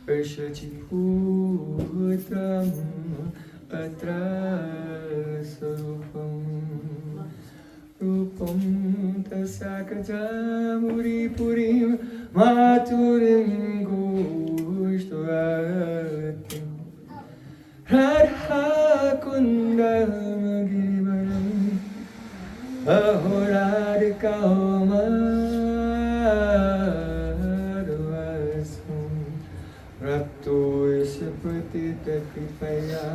Arshachiputram Atra Sarupam Rupam Tasakatamuri Purim Maturim Gushtvaratim Radha Kundam Girivaram Ahoradika Madhvasam Rapto Yasapatita Kripaya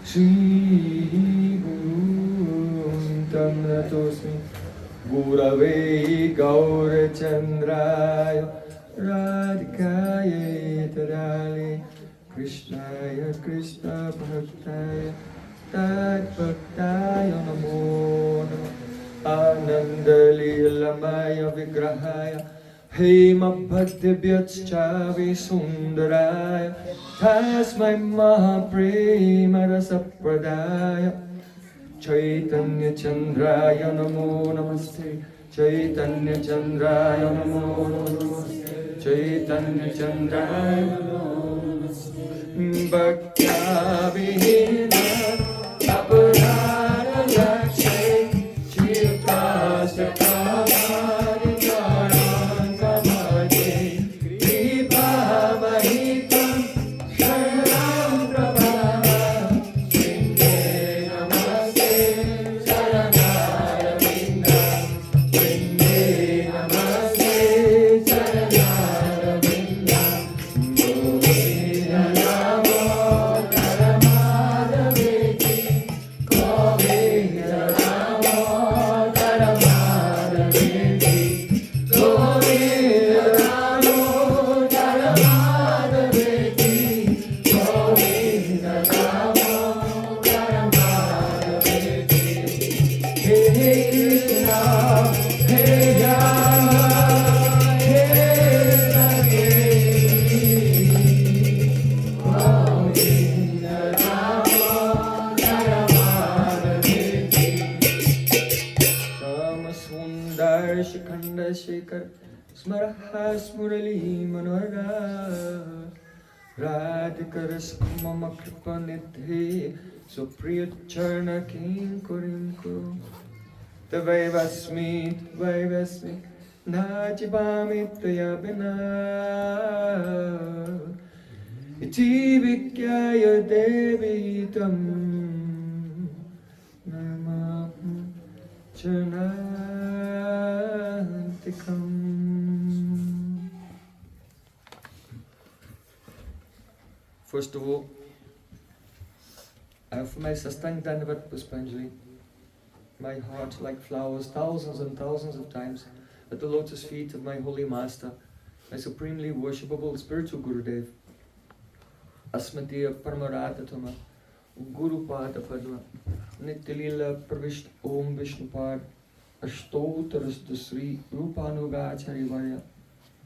Shri Guru Tam Natosmi Gurave Gaurachandraya Radhikaya Tadali Krishnaya Krishna Bhaktaya Tad Bhaktaya Namo Namo Ananda Leelamaya Vigrahaya Hema Bhaktivyacchavi Sundaraya Tasmai Mahaprema Rasapradaya Chaitanya Chandraya Namo Namaste Chaitanya Chandraya Namo Namaste Chaitanya Chandraya Namo Namaste Bhakta Vihina Aparada Lakshe Chirkasa Kamari Jaran Kamade Kripa Mahitam Sharanam Prabhava Sinde Namaste Saranara Vindam Sinde Namaste Saranara Vindam Govina Namo Taramadaveti Govina Namo Taramadaveti Govina Namo Taramadaveti Govina Namo Taramadaveti Hey Krishna, Hey Rama, Hey Govinda Namo Taramadaveti Shama Sundar Shikhanda Shekhar Smaraha Smurali Manohara Radhikaras Mama Kripa Nidhi Supriya Charna King Kurimku Tavaivasmi Najibami Taya Bina Iti Vikyaya Devi Tam Namaham Chanantikam. First of all, I offer my Sastang Dandavat Puspanjali, my heart like flowers, thousands and thousands of times at the lotus feet of my holy master, my supremely worshipable spiritual Gurudev, Asmatiya Paramaradhatama, Guru Pada Padma, Nityalila Pravishta Om Vishnupad, Ashtotaras Sri Rupanugacharya Varya,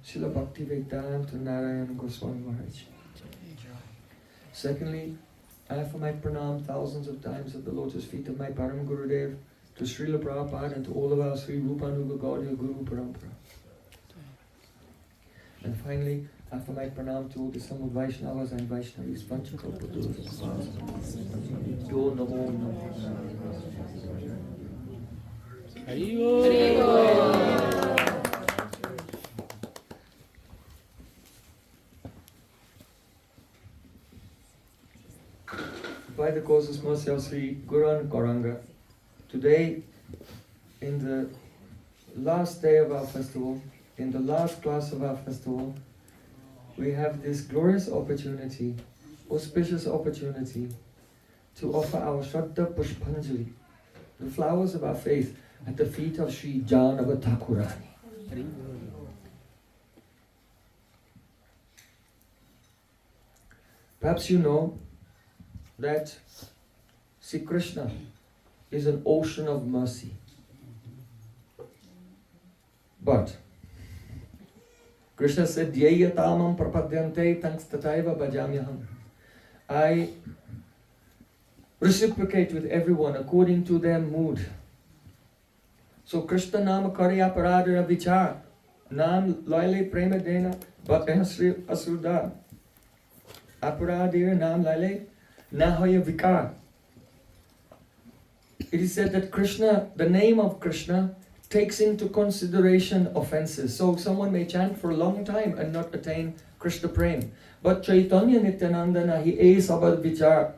Srila Bhaktivedanta Narayan Goswami Maharaj. Secondly, I offer my pranam thousands of times at the lotus feet of my Param Gurudev, to Srila Prabhupada and to all of our Sri Rupanuga Gaudiya Guru Parampara. And finally, I offer my pranam to all the Samud Vaishnavas and Vaishnavis, Panchakalpaturus, Yo Namo Namo. By the causes mercy of Sri Guran Gauranga, today, in the last day of our festival, in the last class of our festival, we have this glorious opportunity, auspicious opportunity, to offer our Shraddha Pushpanjali, the flowers of our faith, at the feet of Sri Jahnava Thakurani. Perhaps you know that Sri Krishna is an ocean of mercy. But Krishna said, Dhyayatamam prapadyante tangstataiva bhajamyaham. I reciprocate with everyone according to their mood. So Krishna nama karya paradara vichar, nam loyale prema dena bhaktya sri asudha. Aparadir Nam Lale Nahoya Vikar. It is said that Krishna, the name of Krishna, takes into consideration offenses. So someone may chant for a long time and not attain Krishna Prem. But Chaitanya Nityananda he is abad vichar.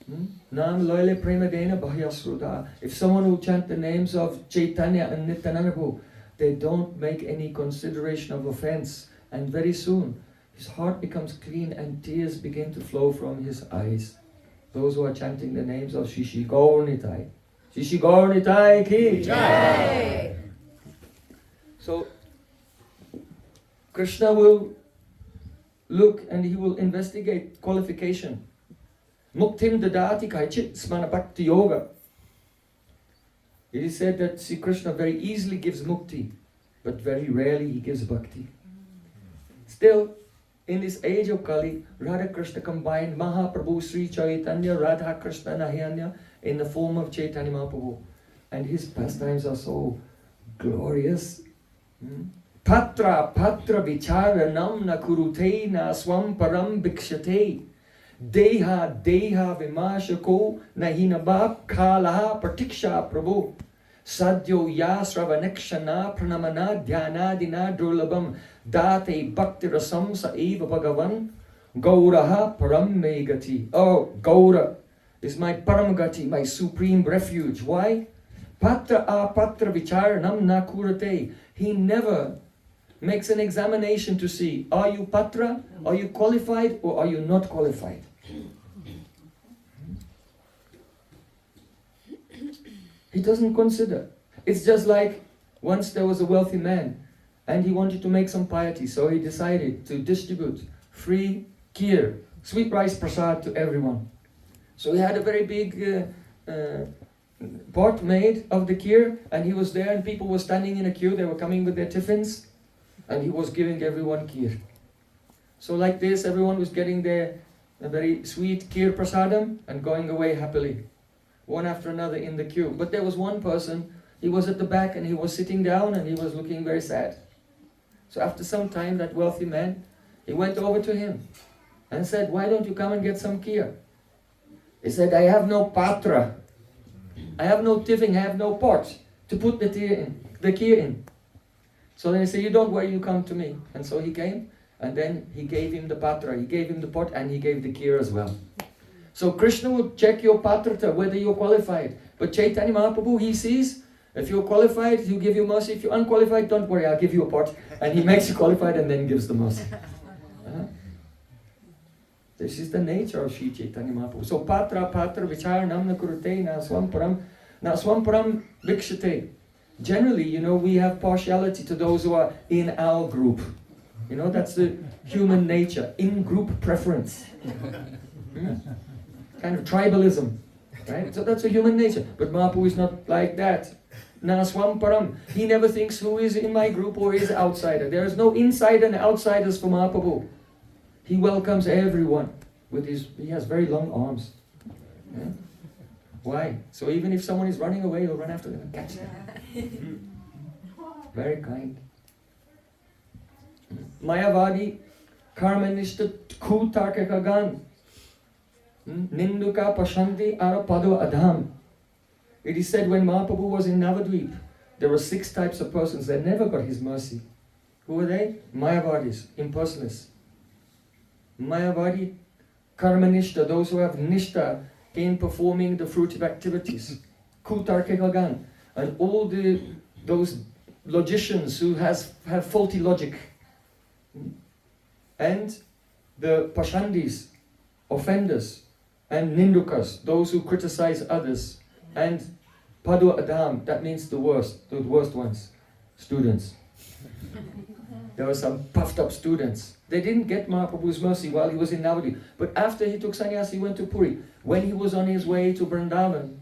Nam Loile Premadena Bhahyasruda. If someone will chant the names of Chaitanya and Nityananda, they don't make any consideration of offense. And very soon, his heart becomes clean and tears begin to flow from his eyes. Those who are chanting the names of Shishi Gaur Nitai. Shishi Gaur Nitai ki Jai. So, Krishna will look and he will investigate qualification. Muktim dadati kaichit smana bhakti yoga. It is said that Sri Krishna very easily gives mukti, but very rarely he gives bhakti. Still, in this age of Kali, Radha Krishna combined Mahaprabhu Sri Chaitanya, Radha Krishna Nahiyanya in the form of Chaitanya Mahaprabhu. And his pastimes are so glorious. Patra vicharanam na kurute na swam param bhikshate. Deha vimashako nahinabab kalaha pratiksha prabhu. Sadyo yasravanekshana pranamana dhyanadina durlabam date bhakti rasam sa eva bhagavan gauraha param megati. Oh, Gaura is my paramagati, my supreme refuge. Why? Patra apatra vicharanam na kurate. He never makes an examination to see, are you patra, are you qualified or are you not qualified? He doesn't consider. It's just like once there was a wealthy man and he wanted to make some piety, so he decided to distribute free kheer, sweet rice prasad to everyone. So he had a very big pot made of the kheer, and he was there and people were standing in a queue, they were coming with their tiffins, and he was giving everyone kheer. So like this, everyone was getting their very sweet kheer prasadam and going away happily, one after another in the queue. But there was one person, he was at the back and he was sitting down and he was looking very sad. So after some time, that wealthy man, he went over to him and said, why don't you come and get some kheer? He said, I have no patra. I have no tiffin, I have no pot to put the kheer in. So then he said, you don't worry, you come to me. And so he came, and then he gave him the patra, he gave him the pot, and he gave the kheer as well. So Krishna will check your patrata, whether you're qualified. But Chaitanya Mahaprabhu, he sees, if you're qualified, he'll give you mercy. If you're unqualified, don't worry, I'll give you a pot. And he makes you qualified and then gives the mercy. This is the nature of Sri Chaitanya Mahaprabhu. So patra vicharanam na kurute na swamparam vikshate. Generally, we have partiality to those who are in our group. That's the human nature, in-group preference. Kind of tribalism, right? So that's a human nature. But Mahaprabhu is not like that. Na swamparam. He never thinks who is in my group or is outsider. There is no insider and outsiders for Mahaprabhu. He welcomes everyone with he has very long arms. Yeah? Why? So even if someone is running away, he'll run after them and catch them. Very kind. Mayavadi karmanishta kutarkakagan. Ninduka pashanti arapado adham. It is said when Mahaprabhu was in Navadvip, there were 6 types of persons that never got his mercy. Who were they? Mayavadis, impersonalists. Mayavadi karmanishta, those who have nishta in performing the fruitive activities. Kutarkekagan, and all those logicians who have faulty logic. And the pashandis, offenders, and nindukas, those who criticize others. And padu adam, that means the worst ones, students. There were some puffed up students. They didn't get Mahaprabhu's mercy while he was in Navadvip. But after he took sannyas, he went to Puri. When he was on his way to Vrindavan,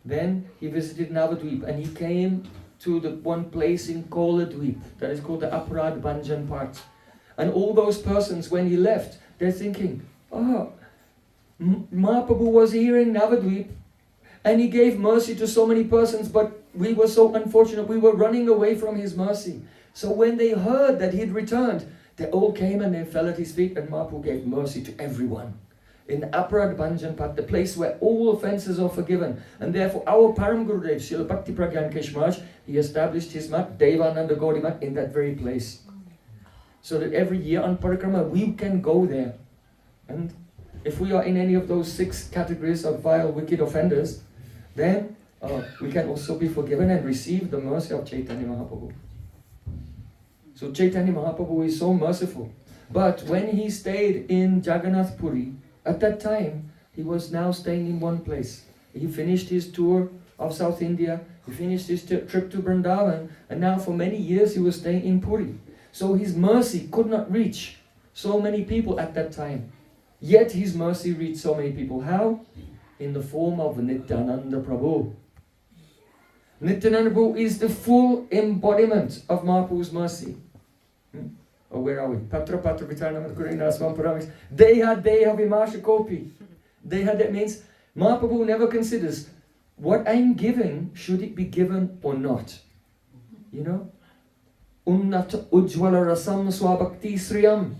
then he visited Navadvip and he came to the one place in Koladvip that is called the Aparad Bhanjan part. And all those persons, when he left, they're thinking, Mahaprabhu was here in Navadvip and he gave mercy to so many persons, but we were so unfortunate, we were running away from his mercy. So when they heard that he'd returned, They all came and they fell at his feet, and Mahaprabhu gave mercy to everyone. In Aparad Bhanjan Pat, the place where all offences are forgiven. And therefore our Param Gurudev, Srila Bhakti Pragyan Keshmaraj, he established his mat, Devananda Gaudi mat, in that very place. So that every year on Parikrama, we can go there. And if we are in any of those 6 categories of vile, wicked offenders, then we can also be forgiven and receive the mercy of Chaitanya Mahaprabhu. So Chaitanya Mahaprabhu is so merciful. But when he stayed in Jagannath Puri, at that time, he was now staying in one place. He finished his tour of South India, he finished his trip to Vrindavan, and now for many years he was staying in Puri. So his mercy could not reach so many people at that time. Yet his mercy reached so many people. How? In the form of Nityananda Prabhu. Nityananda Prabhu is the full embodiment of Mahaprabhu's mercy. Or where are we? Patra Patra Vitarnam Kurinasvam Paramis. Deha Deha Vimasha Kopi. Deha, that means Mahaprabhu never considers what I'm giving, should it be given or not. You know? Unnata Ujjvala Rasam Swabhakti Sriyam.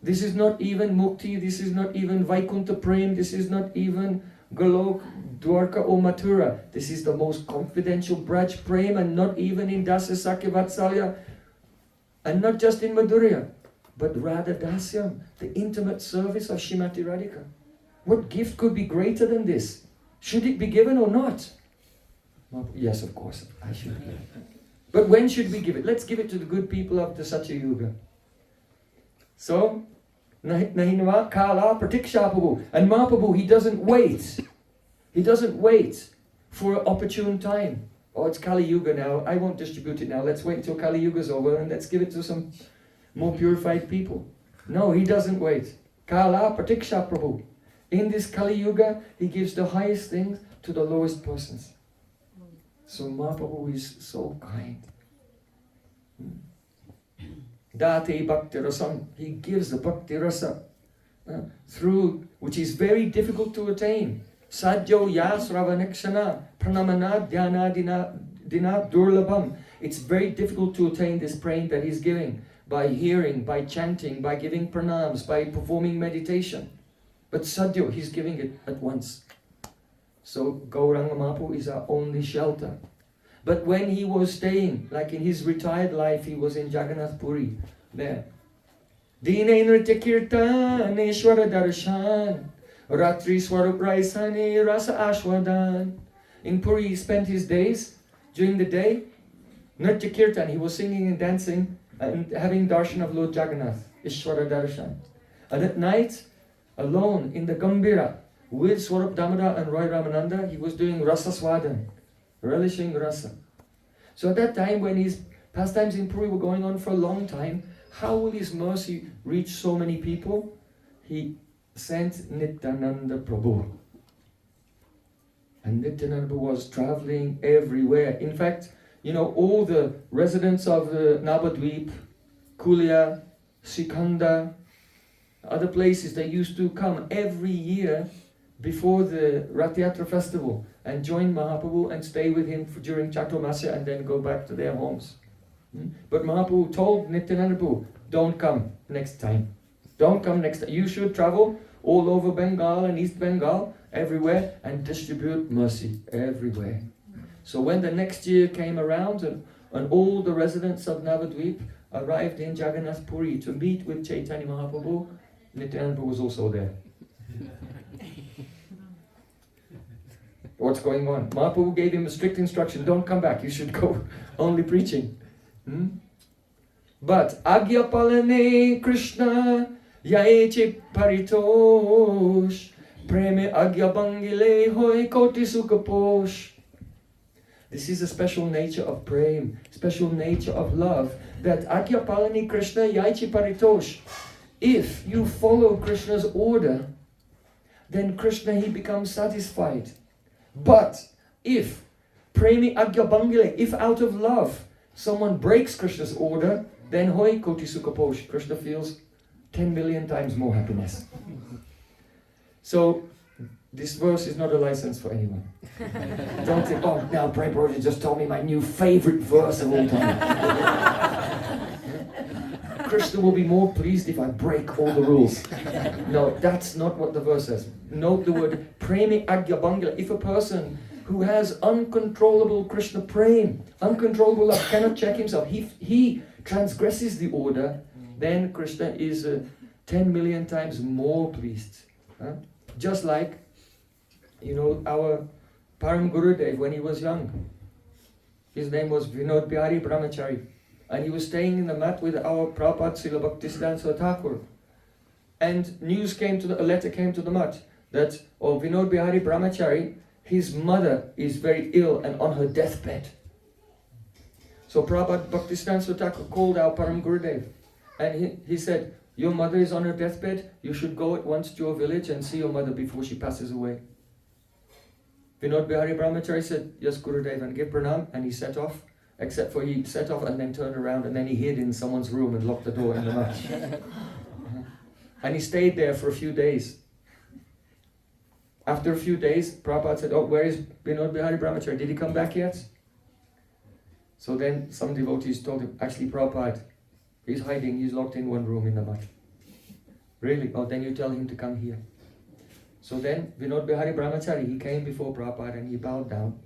This is not even Mukti, this is not even Vaikuntha Prem, this is not even Golok, Dwarka or Mathura. This is the most confidential Braj Prem, and not even in Dasa Sakya Vatsalya, and not just in Madhurya, but Radha Dasyam, the intimate service of Srimati Radhika. What gift could be greater than this? Should it be given or not? Yes, of course, I should give it. But when should we give it? Let's give it to the good people of the Satya Yuga. So, Nahinava Kala Pratiksha Prabhu. And Mahaprabhu, he doesn't wait. He doesn't wait for an opportune time. Oh, it's Kali Yuga now, I won't distribute it now. Let's wait until Kali Yuga is over and let's give it to some more purified people. No, he doesn't wait. Kala Pratiksha Prabhu. In this Kali Yuga, he gives the highest things to the lowest persons. So Mahaprabhu is so kind. Date Bhakti Rasam, he gives the Bhakti Rasa through, which is very difficult to attain. Sadhyo Yasravanekshana Pranamana Dhyana Dina Durlabham. It's very difficult to attain this praying that he's giving by hearing, by chanting, by giving pranams, by performing meditation. But Sadhyo, he's giving it at once. So Gauranga Mahaprabhu is our only shelter. But when he was staying, like in his retired life, he was in Jagannath Puri, there. Dine Nritya Kirtan Ishwara Darshan Ratri Swarup Raisani Rasa Ashwadan. In Puri he spent his days, during the day, Nritya Kirtan, he was singing and dancing and having darshan of Lord Jagannath, Ishwara Darshan. And at night, alone in the Gambira, with Swarup Damodar and Roy Ramananda, he was doing Rasa Swadan, relishing Rasa. So at that time, when his pastimes in Puri were going on for a long time, how will his mercy reach so many people? He sent Nityananda Prabhu. And Nityananda Prabhu was traveling everywhere. In fact, you know, all the residents of the Nabadweep, Kulia, Sikanda, other places, they used to come every year before the Rath Yatra festival and join Mahaprabhu and stay with him during Chaturmasya and then go back to their homes. But Mahaprabhu told Nityananda Prabhu, don't come next time. Don't come next time. You should travel all over Bengal and East Bengal, everywhere, and distribute mercy everywhere. So when the next year came around and all the residents of Navadvip arrived in Jagannath Puri to meet with Chaitanya Mahaprabhu, Nityananda Prabhu was also there. What's going on? Mahaprabhu gave him a strict instruction, don't come back, you should go only preaching. But Agyapalane Krishna Yaeche Paritosh Preme Agyabangile Hoi Koti Sukaposh. This is a special nature of Prem, special nature of love, that Agyapalani Krishna Yaeche Paritosh. If you follow Krishna's order, then Krishna, he becomes satisfied. But if Premi Agyabangile, if out of love someone breaks Krishna's order, then Hoi Koti Sukaposh, Krishna feels 10 million times more happiness. So this verse is not a license for anyone. Don't think, oh, now Prabhu just told me my new favorite verse of all time. Krishna will be more pleased if I break all the rules. No, that's not what the verse says. Note the word premi agya bangala. If a person who has uncontrollable Krishna prem, uncontrollable love, cannot check himself, he transgresses the order, then Krishna is 10 million times more pleased. Just like, our Param Gurudev when he was young. His name was Vinod Bihari Brahmachari. And he was staying in the mat with our Prabhupada Srila Bhaktisiddhanta Thakur. And a letter came to the mat that Vinod Bihari Brahmachari, his mother is very ill and on her deathbed. So Prabhupada Bhaktisiddhanta Thakur called our Param Gurudev. And he said, your mother is on her deathbed, you should go at once to your village and see your mother before she passes away. Vinod Bihari Brahmachari said, yes Gurudev, and give pranam, and he set off. Except for he set off and then turned around and then he hid in someone's room and locked the door in the mat. And he stayed there for a few days. After a few days, Prabhupada said, where is Vinod Bihari Brahmachari? Did he come back yet? So then some devotees told him, actually Prabhupada, he's hiding, he's locked in one room in the mat. Really? Oh, then you tell him to come here. So then Vinod Bihari Brahmachari, he came before Prabhupada and he bowed down.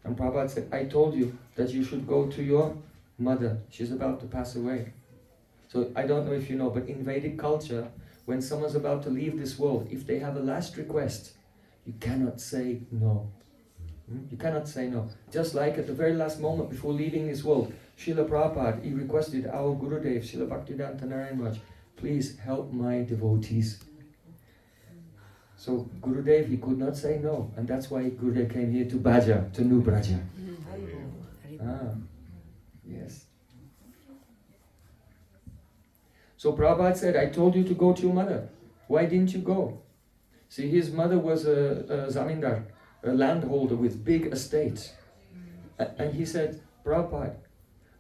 And Prabhupada said, I told you that you should go to your mother. She's about to pass away. So I don't know if you know, but in Vedic culture, when someone's about to leave this world, if they have a last request, you cannot say no. You cannot say no. Just like at the very last moment before leaving this world, Srila Prabhupada, he requested our Gurudev, Srila Bhaktivedanta Narayan Maharaj, please help my devotees. So Gurudev, he could not say no, and that's why Gurudev came here to Bhaja, to New Braja. Yes. So Prabhupada said, I told you to go to your mother. Why didn't you go? See, his mother was a zamindar, a landholder with big estates. And he said, Prabhupada,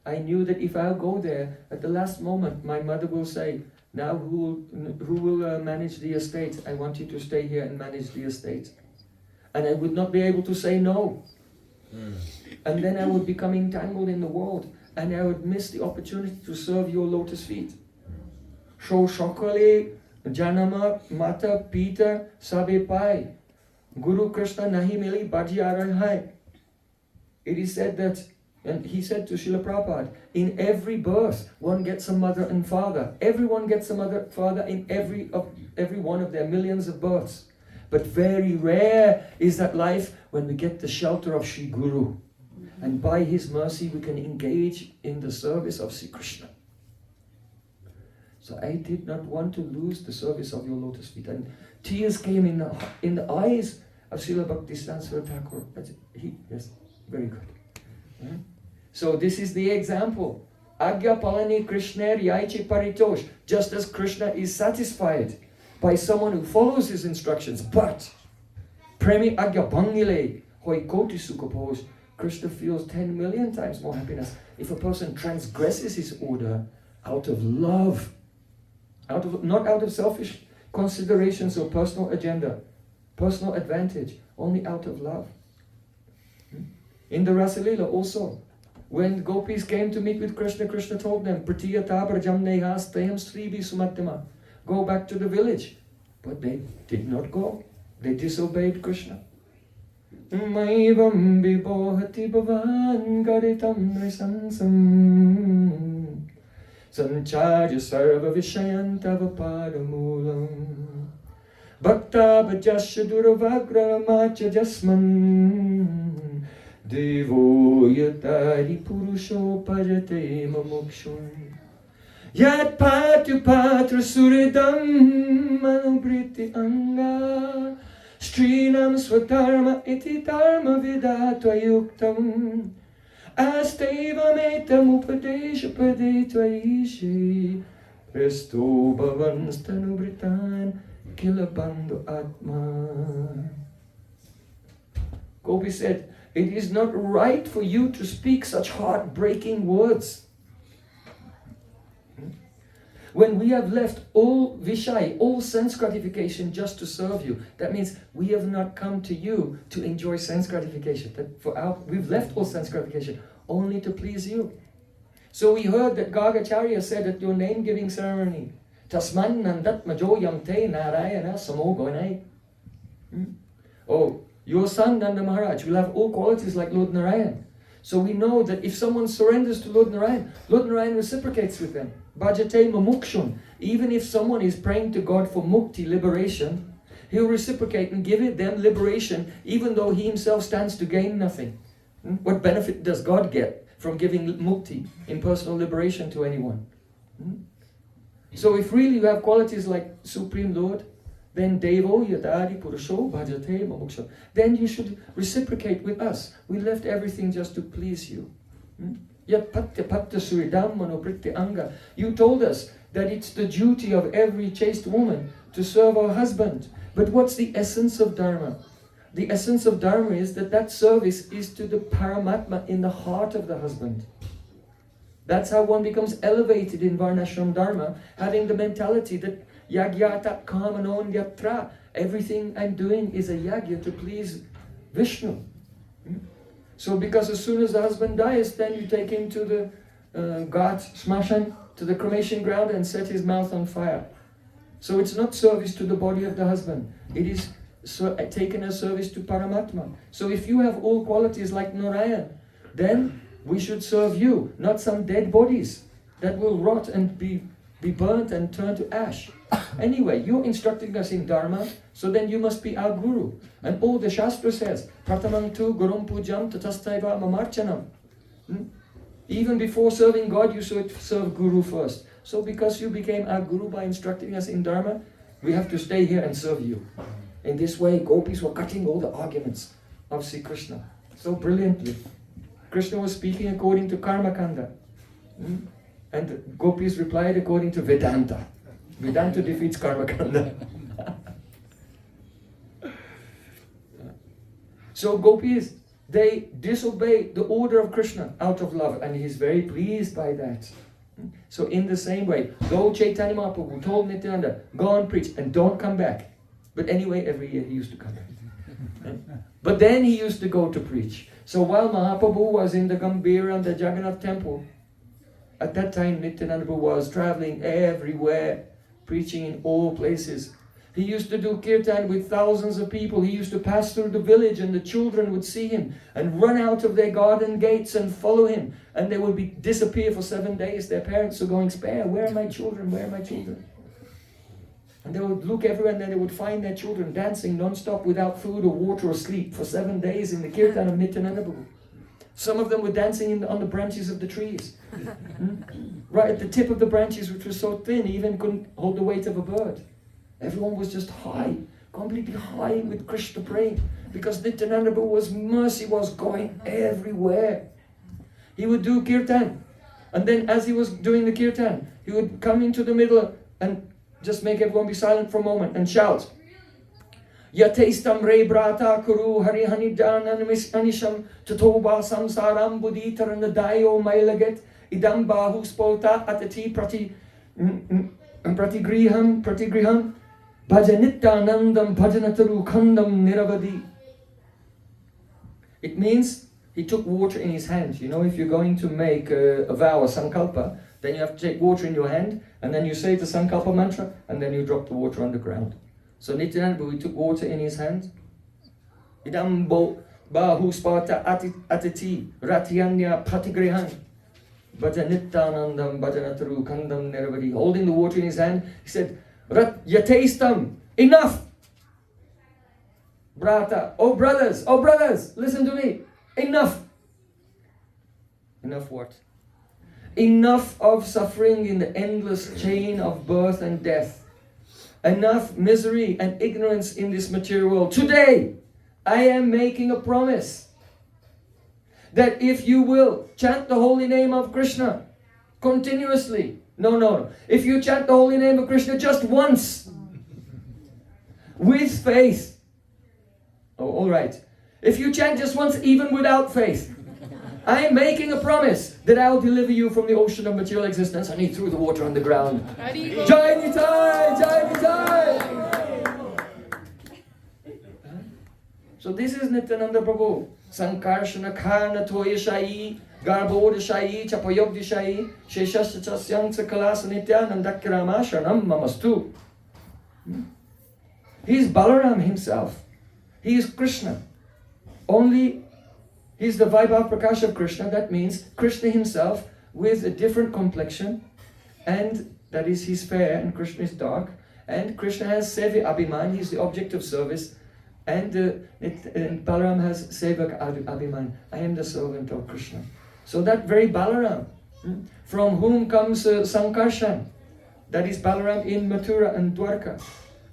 I knew that if I go there, at the last moment, my mother will say, now who will manage the estate? I want you to stay here and manage the estate. And I would not be able to say no. And then I would become entangled in the world and I would miss the opportunity to serve your lotus feet. So Shokale, Jahnava, Mata, Pita, Sabe Pai, Guru Krishna Nahi Mili Bhaji Hai. It is said that, and he said to Srila Prabhupada, in every birth, one gets a mother and father. Everyone gets a mother and father in every one of their millions of births. But very rare is that life when we get the shelter of Sri Guru. And by his mercy, we can engage in the service of Sri Krishna. So I did not want to lose the service of your lotus feet. And tears came in the eyes of Srila Bhaktisiddhanta Thakur. Yes, very good. Yeah? So this is the example. Agya palani Krishna yaiche paritosh. Just as Krishna is satisfied by someone who follows his instructions, but premi agya bangile hoi koti sukapos. Krishna feels 10 million times more happiness if a person transgresses his order out of love, not out of selfish considerations or personal agenda, personal advantage, only out of love. In the Rasalila also, when gopis came to meet with Krishna, Krishna told them, Pratiyata brajam nehas tayam stribi sumattima. Go back to the village. But they did not go. They disobeyed Krishna. Maivam bibohati bhavan garitam risansam sanchaja sarva vishayantava padamulam bhakta bhajasya duravagra macha jasman devo yatari purusho pajate mamukshun yat patu patra suridam manubriti anga Strinam swadharma iti dharma vidatva yuktam Asteva metam upadesha padetva ishi Resto bhavan stanubritan kilabandhu atma. Gopi said, it is not right for you to speak such heartbreaking words. When we have left all vishai, all sense gratification just to serve you, that means we have not come to you to enjoy sense gratification. We've left all sense gratification only to please you. So we heard that Gargacharya said at your name-giving ceremony, Tasman nandat majo yamte narayana samogonai. Oh, your son Nanda Maharaj will have all qualities like Lord Narayan. So we know that if someone surrenders to Lord Narayan reciprocates with them. Bhajate mamukshun. Even if someone is praying to God for mukti, liberation, he'll reciprocate and give them liberation, even though he himself stands to gain nothing. What benefit does God get from giving mukti, impersonal liberation to anyone? So if really you have qualities like Supreme Lord, then Devo Yadari Purusho Bhajate Mamuksha, then you should reciprocate with us. We left everything just to please you. Yat Patya Patya Suridhammano Pritti Anga. You told us that it's the duty of every chaste woman to serve her husband. But what's the essence of Dharma? The essence of Dharma is that service is to the Paramatma in the heart of the husband. That's how one becomes elevated in Varnashram Dharma, having the mentality that Yagyata Kamanon Yatra. Everything I'm doing is a yagya to please Vishnu. So because as soon as the husband dies, then you take him to the Ghat Smashan, to the cremation ground, and set his mouth on fire. So it's not service to the body of the husband. It is taken as service to Paramatma. So if you have all qualities like Narayan, then we should serve you, not some dead bodies that will rot and be burnt and turn to ash. Anyway, you're instructing us in Dharma, so then you must be our Guru. And all the Shastra says, Pratamam tu Gurum Pujam Tatastaiva Mamarchanam. Even before serving God, you should serve Guru first. So because you became our Guru by instructing us in Dharma, we have to stay here and serve you. In this way, gopis were cutting all the arguments of Sri Krishna so brilliantly. Krishna was speaking according to Karma Kanda. And the gopis replied according to Vedanta. Vedanta defeats Karma Kanda. So gopis, they disobey the order of Krishna out of love, and he's very pleased by that. So in the same way, Lord Chaitanya Mahaprabhu told Nityananda, go and preach and don't come back. But anyway, every year he used to come back. But then he used to go to preach. So while Mahaprabhu was in the Gambhira and the Jagannath temple, at that time Nityananda was traveling everywhere, preaching in all places. He used to do kirtan with thousands of people. He used to pass through the village and the children would see him and run out of their garden gates and follow him. And they would disappear for 7 days. Their parents were going, spare, where are my children, where are my children? And they would look everywhere and then they would find their children dancing non-stop without food or water or sleep for 7 days in the kirtan of Nityananda Prabhu. Some of them were dancing on the branches of the trees. Right at the tip of the branches, which was so thin, he even couldn't hold the weight of a bird. Everyone was just high, completely high with Krishna praying, because Nityananda Prabhu's mercy was going everywhere. He would do kirtan, and then as he was doing the kirtan, he would come into the middle and just make everyone be silent for a moment and shout, Yatestam re brata kuru harihanidan anisham tatoba samsaram buddhitarandadayo mailaget idam bahu spolta atati pratigriham bhajanityanandam bhajanataru khandam niravadi. It means he took water in his hand. You know, if you're going to make a vow, a sankalpa, then you have to take water in your hand, and then you say the sankalpa mantra, and then you drop the water on the ground. So Nityananda Prabhu took water in his hand. Idam bahu spata atiti ratyanya pratigriham bhajanityanandam bhajanataru khandam niravadi. Holding the water in his hand, he said, Yatestam, enough! Brata, oh brothers, listen to me. Enough! Enough what? Enough of suffering in the endless chain of birth and death. Enough misery and ignorance in this material world. Today, I am making a promise that if you will chant the holy name of Krishna continuously, no. If you chant the holy name of Krishna just once, with faith, oh, all right. If you chant just once, even without faith, I am making a promise that I'll deliver you from the ocean of material existence. And he threw the water on the ground. Jai Nitai! Jai Nitai! So this is Nityananda Prabhu. Sankarshana Karna Toyashai, Garbodashai, Chapayogdishai, Sheshashachasyang Sakalasanityandakiramashanam Mamastu. He is Balaram himself. He is Krishna. Only he is the Vaibhav Prakash of Krishna. That means Krishna himself with a different complexion, and that is he's fair and Krishna is dark. And Krishna has Sevi Abhiman, he's the object of service. And Balaram has Sevak Abhiman, I am the servant of Krishna. So that very Balaram, from whom comes Sankarshan, that is Balaram in Mathura and Dwarka.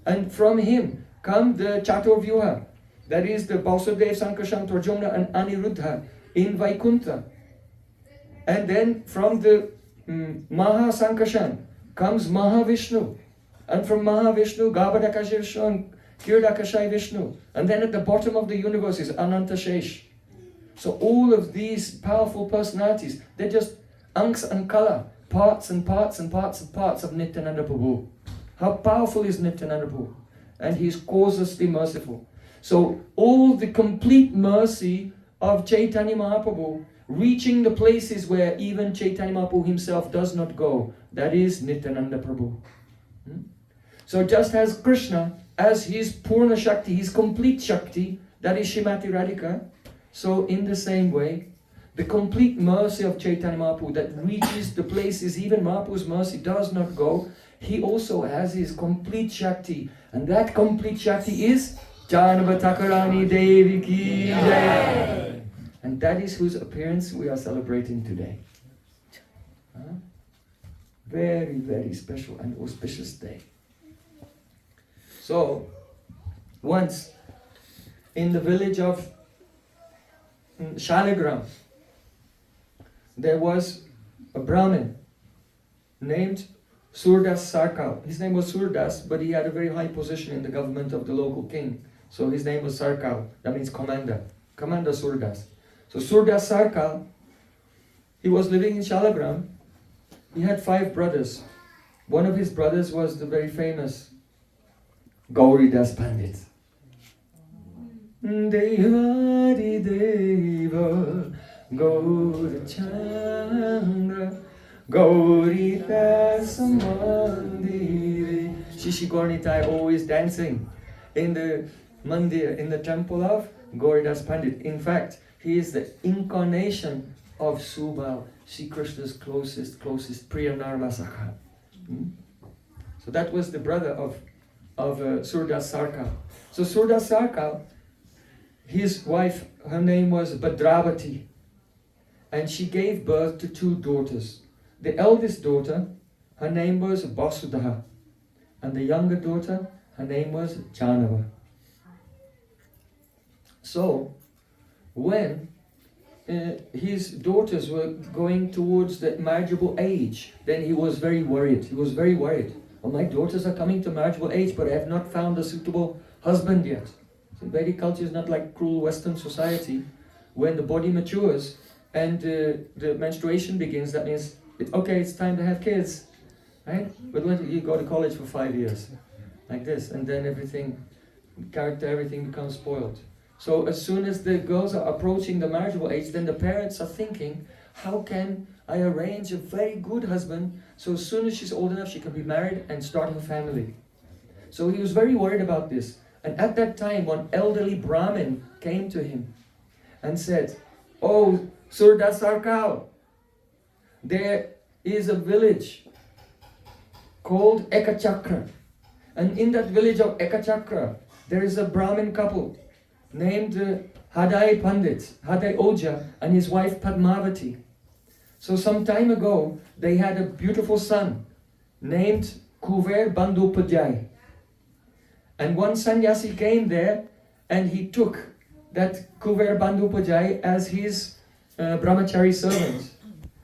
And from him come the Chaturvyuha, that is the Vasudev, Sankarshan, Tarjumna and Aniruddha in Vaikuntha. And then from the Maha Sankarshan comes Mahavishnu. And from Mahavishnu, Garbhodakashi Vishnu and Kirdakashai Vishnu. And then at the bottom of the universe is Ananta Shesh. So all of these powerful personalities, they're just anks and kala, parts and parts and parts and parts of Nityananda Prabhu. How powerful is Nityananda Prabhu? And he is causelessly merciful. So all the complete mercy of Chaitanya Mahaprabhu, reaching the places where even Chaitanya Mahaprabhu himself does not go, that is Nityananda Prabhu. So just as Krishna, as his Purna Shakti, his complete Shakti, that is Shrimati Radhika, so in the same way, the complete mercy of Chaitanya Mahaprabhu that reaches the places even Mahaprabhu's mercy does not go, he also has his complete Shakti. And that complete Shakti is Jahnava Thakurani Devi ki Jai. And that is whose appearance we are celebrating today. Very, very special and auspicious day. So, once in the village of Shaligram, there was a Brahmin named Surdas Sarkar. His name was Surdas, but he had a very high position in the government of the local king. So his name was Sarkar, that means commander. Commander Surdas. So Surdas Sarkar, he was living in Shaligram. He had 5 brothers. One of his brothers was the very famous Gauridas Pandit. Devadi Deva Gaurachandra Gauridas Mandiri. Shishi Gaurnitai always dancing in the mandir, in the temple of Gauridas Pandit. In fact, he is the incarnation of Subal, Sri Krishna's closest Priya Narmasakha. So that was the brother of Surdas Sarkar. So Surdas Sarkar, his wife, her name was Bhadravati, and she gave birth to 2 daughters. The eldest daughter, her name was Vasudha, and the younger daughter, her name was Jahnava. So, when his daughters were going towards the marriageable age, then he was very worried. He was very worried. Oh, my daughters are coming to marriageable age, but I have not found a suitable husband yet. So Vedic culture is not like cruel Western society. When the body matures and the menstruation begins, that means, it's time to have kids, right? But when you go to college for 5 years, like this, and then everything becomes spoiled. So as soon as the girls are approaching the marriageable age, then the parents are thinking, how can I arrange a very good husband so as soon as she's old enough she can be married and start her family? So he was very worried about this. And at that time, one elderly Brahmin came to him and said, "Oh, Surdas Sarkar, there is a village called Ekachakra. And in that village of Ekachakra, there is a Brahmin couple named Hadai Pandit, Hadai Oja, and his wife Padmavati. So some time ago, they had a beautiful son named Kuver Bandopajai. And one sannyasi came there and he took that Kuver Bandopajai as his brahmachari servant.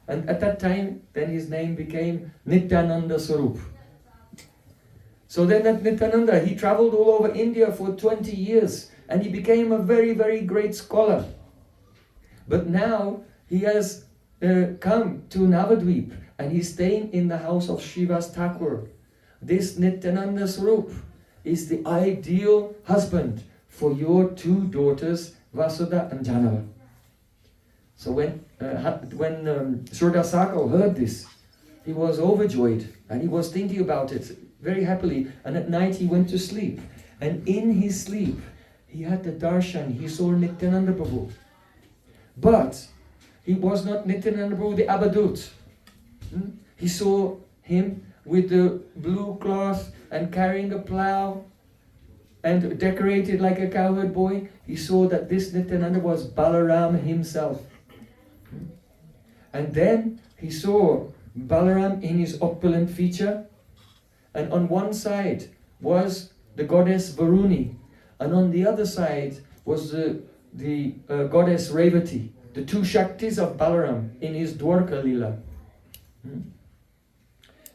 And at that time, then his name became Nityananda Swarup. So then that Nityananda, he traveled all over India for 20 years and he became a very, very great scholar. But now he has come to Navadvip and he's staying in the house of Srivas Thakur. This Nityananda Swarup is the ideal husband for your 2 daughters, Vasudha and Jahnava. So when Surdasaka heard this, he was overjoyed and he was thinking about it very happily, and at night he went to sleep, and in his sleep he had the darshan, he saw Nityananda Prabhu. But he was not Nityananda Prabhu the Abadut. He saw him with the blue cloth and carrying a plough and decorated like a cowherd boy. He saw that this Nityananda was Balaram himself. And then he saw Balaram in his opulent feature, and on one side was the goddess Varuni, and on the other side was the goddess Revati, the two Shaktis of Balaram in his Dwarka Lila.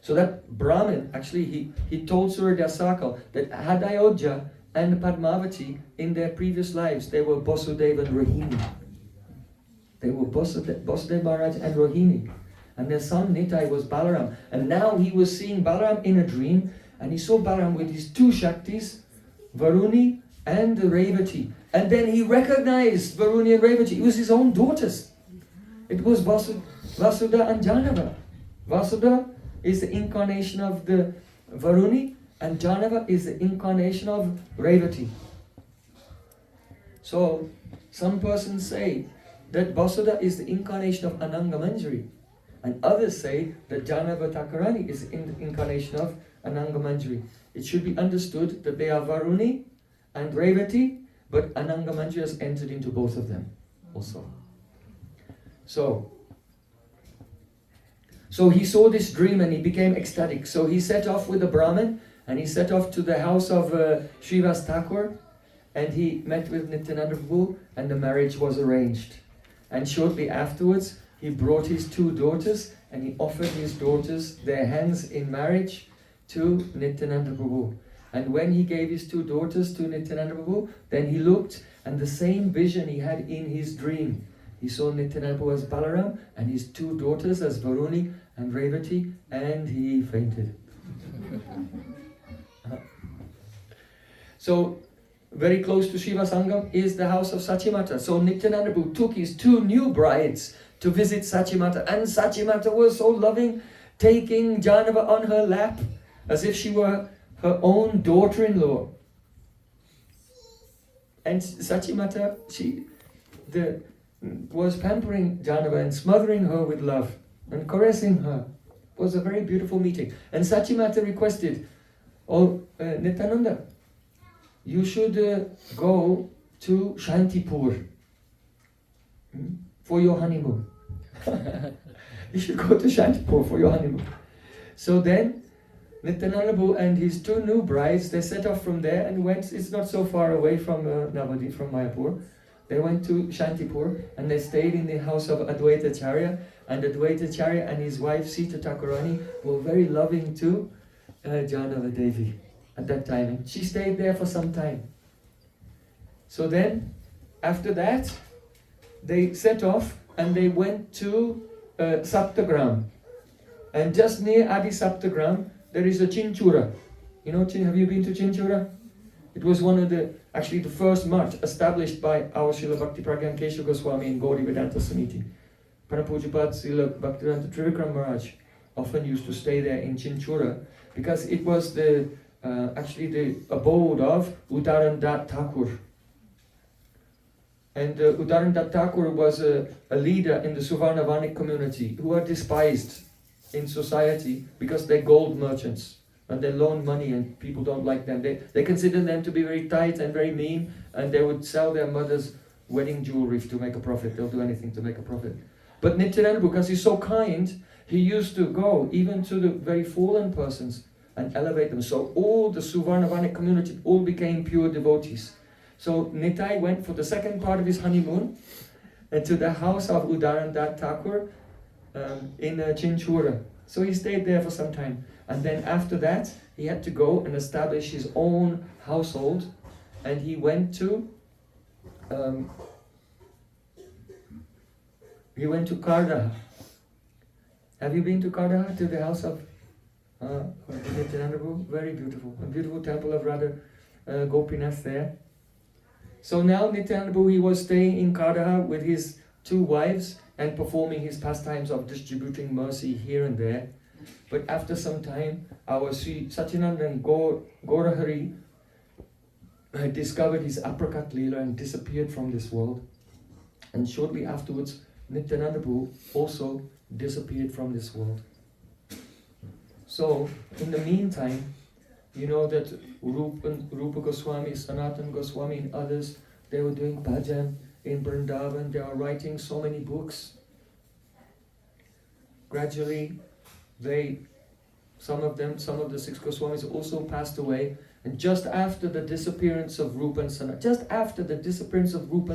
So that Brahmin, actually he told Suryadasaka that Hadayodhya and Padmavati in their previous lives, they were Vasudeva and Rohini. They were Vasudeva Maharaj and Rohini. And their son Nitai was Balaram. And now he was seeing Balaram in a dream, and he saw Balaram with his two Shaktis, Varuni and Revati. And then he recognized Varuni and Revati. It was his own daughters. It was Vasudha and Jahnava. Vasudha is the incarnation of the Varuni, and Jahnava is the incarnation of Revati. So, some persons say that Vasudha is the incarnation of Ananga Manjari, and others say that Jahnava Thakurani is the incarnation of Ananga Manjari. It should be understood that they are Varuni and Revati, but Ananga Manjari has entered into both of them also. So he saw this dream and he became ecstatic. So he set off with the Brahmin, and he set off to the house of Srivas Thakur, and he met with Nityananda Prabhu, and the marriage was arranged. And shortly afterwards, he brought his two daughters, and he offered his daughters their hands in marriage to Nityananda Prabhu. And when he gave his two daughters to Nityananda Prabhu, then he looked, and the same vision he had in his dream. He saw Nityananda Prabhu as Balaram and his two daughters as Varuni and Revati, and he fainted. So, very close to Shiva Sangam is the house of Sachimata. So Nityananda Prabhu took his two new brides to visit Sachimata, and Sachimata was so loving, taking Jahnava on her lap as if she were her own daughter-in-law. And Sachimata, was pampering Jahnava and smothering her with love and caressing her. It was a very beautiful meeting. And Sachimata requested, "Oh, Nityananda, you should go to Shantipur for your honeymoon." You should go to Shantipur for your honeymoon. So then Nityananda Prabhu and his two new brides, they set off from there and went. It's not so far away from Navadvip, from Mayapur. They went to Shantipur and they stayed in the house of Advaita Acharya, and Advaita Acharya and his wife Sita Thakurani were very loving to Jahnava Devi at that time. And she stayed there for some time. So then, after that, they set off and they went to Saptagram. And just near Adi Saptagram, there is a Chinchura. You know, have you been to Chinchura? It was one of the first mutt established by our Srila Bhakti Pragyan Keshav Goswami in Gaudi Vedanta Samiti. Parapujapad Srila Bhaktivedanta Trivikram Maharaj often used to stay there in Chinchura, because it was the abode of Udarandat Thakur. And Udarandat Thakur was a leader in the Suvarnavanik community, who are despised in society because they're gold merchants. And they loan money and people don't like them. They consider them to be very tight and very mean, and they would sell their mother's wedding jewelry to make a profit. They'll do anything to make a profit. But Nityananda, because he's so kind, he used to go even to the very fallen persons and elevate them. So all the Suvarnavanik community all became pure devotees. So Nitai went for the second part of his honeymoon to the house of Udarandat Thakur in Chinchura. So he stayed there for some time. And then after that, he had to go and establish his own household. And he went to Kardaha. Have you been to Kardaha, to the house of Nityananda Prabhu? Very beautiful. A beautiful temple of Radha Gopinath there. So now Nityananda Prabhu, he was staying in Kadaha with his 2 wives and performing his pastimes of distributing mercy here and there. But after some time, our Sri Satyanandan Gaurahari had discovered his apricot Leela and disappeared from this world. And shortly afterwards, Nityananda Prabhu also disappeared from this world. So, in the meantime, you know that Rupa Goswami, Sanatana Goswami and others, they were doing bhajan in Vrindavan. They are writing so many books. Gradually, some of the 6 Goswamis also passed away. And just after the disappearance of Rupa and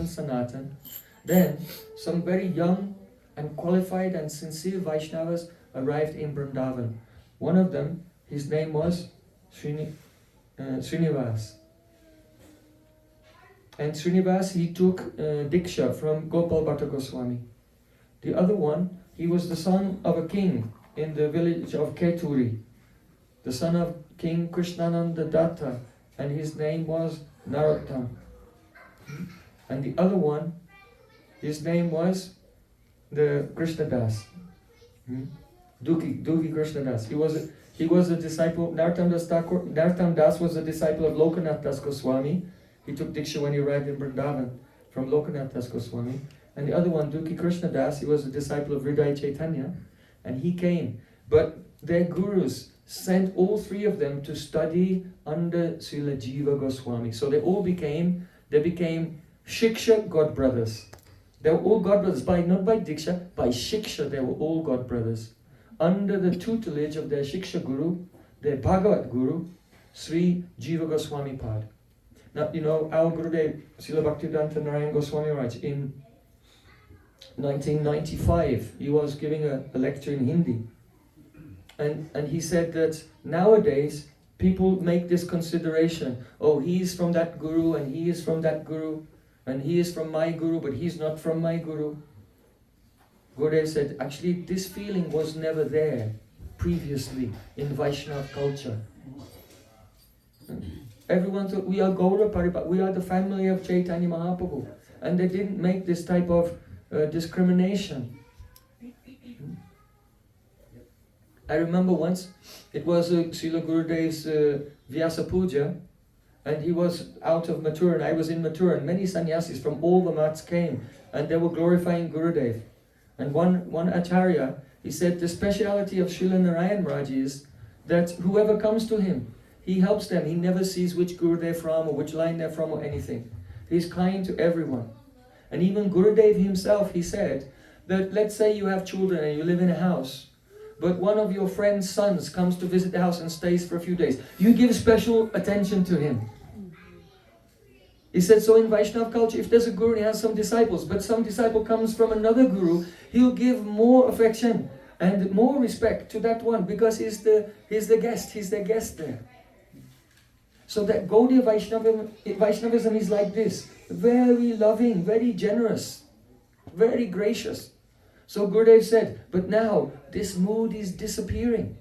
Sanatan, then some very young and qualified and sincere Vaishnavas arrived in Vrindavan. One of them, his name was Srinivas. And Srinivas, he took Diksha from Gopal Bhatta Goswami. The other one, he was the son of a king in the village of Keturi, the son of King Krishnananda Datta, and his name was Narottam. And the other one, his name was the Krishnadas. Duki Krishnadas. He was a disciple. Narottam Das was a disciple of Lokanath Das Goswami. He took Diksha when he arrived in Vrindavan from Lokanath Das Goswami. And the other one, Duki Krishnadas, he was a disciple of Hridaya Chaitanya, and he came. But their gurus sent all 3 of them to study under Srila Jiva Goswami. So they became Shiksha godbrothers. They were all godbrothers, not by Diksha, by Shiksha, they were all godbrothers. Under the tutelage of their Shiksha Guru, their Bhagavat Guru, Sri Jiva Goswami Pad. Now, you know, our Gurudev, Srila Bhaktivedanta Narayan Goswami Raj, in 1995, he was giving a lecture in Hindi. And he said that nowadays, people make this consideration, oh, he's from that Guru, and he is from that Guru, and he is from my Guru, but he's not from my Guru. Gurudev said, actually, this feeling was never there previously in Vaishnava culture. Everyone thought, we are Gaura Paripata, we are the family of Chaitanya Mahaprabhu. And they didn't make this type of discrimination. I remember once, it was Srila Gurudev's Vyasa Puja, and he was out of Mathura, and I was in Mathura, and many sannyasis from all the mats came, and they were glorifying Gurudev. And one Acharya, he said, the speciality of Srila Narayan Raj is that whoever comes to him, he helps them. He never sees which Guru they're from, or which line they're from, or anything. He's kind to everyone. And even Gurudev himself, he said, that let's say you have children and you live in a house, but one of your friend's sons comes to visit the house and stays for a few days. You give special attention to him. He said, so in Vaishnava culture, if there's a guru and he has some disciples, but some disciple comes from another guru, he'll give more affection and more respect to that one, because he's the guest, he's their guest there. So that Gaudiya Vaishnavism is like this, very loving, very generous, very gracious. So Gurudev said, but now this mood is disappearing.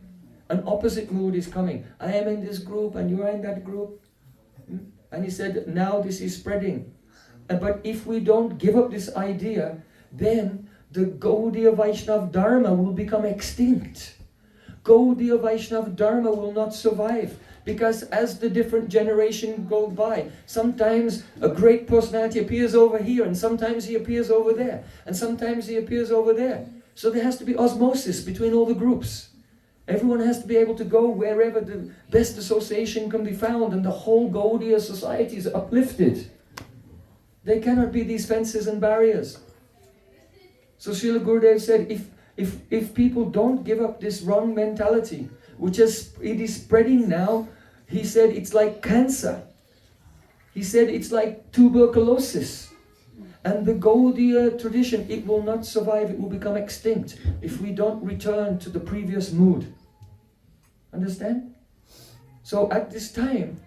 An opposite mood is coming. I am in this group and you are in that group. And he said, now this is spreading. But if we don't give up this idea, then the Gaudiya Vaishnava Dharma will become extinct. Gaudiya Vaishnava Dharma will not survive. Because as the different generations go by, sometimes a great personality appears over here, and sometimes he appears over there, and sometimes he appears over there. So there has to be osmosis between all the groups. Everyone has to be able to go wherever the best association can be found, and the whole Gaudiya society is uplifted. There cannot be these fences and barriers. So Srila Gurudev said, if people don't give up this wrong mentality, it is spreading now, he said it's like cancer. He said it's like tuberculosis. And the Gaudiya tradition, it will not survive, it will become extinct if we don't return to the previous mood. Understand? So at this time,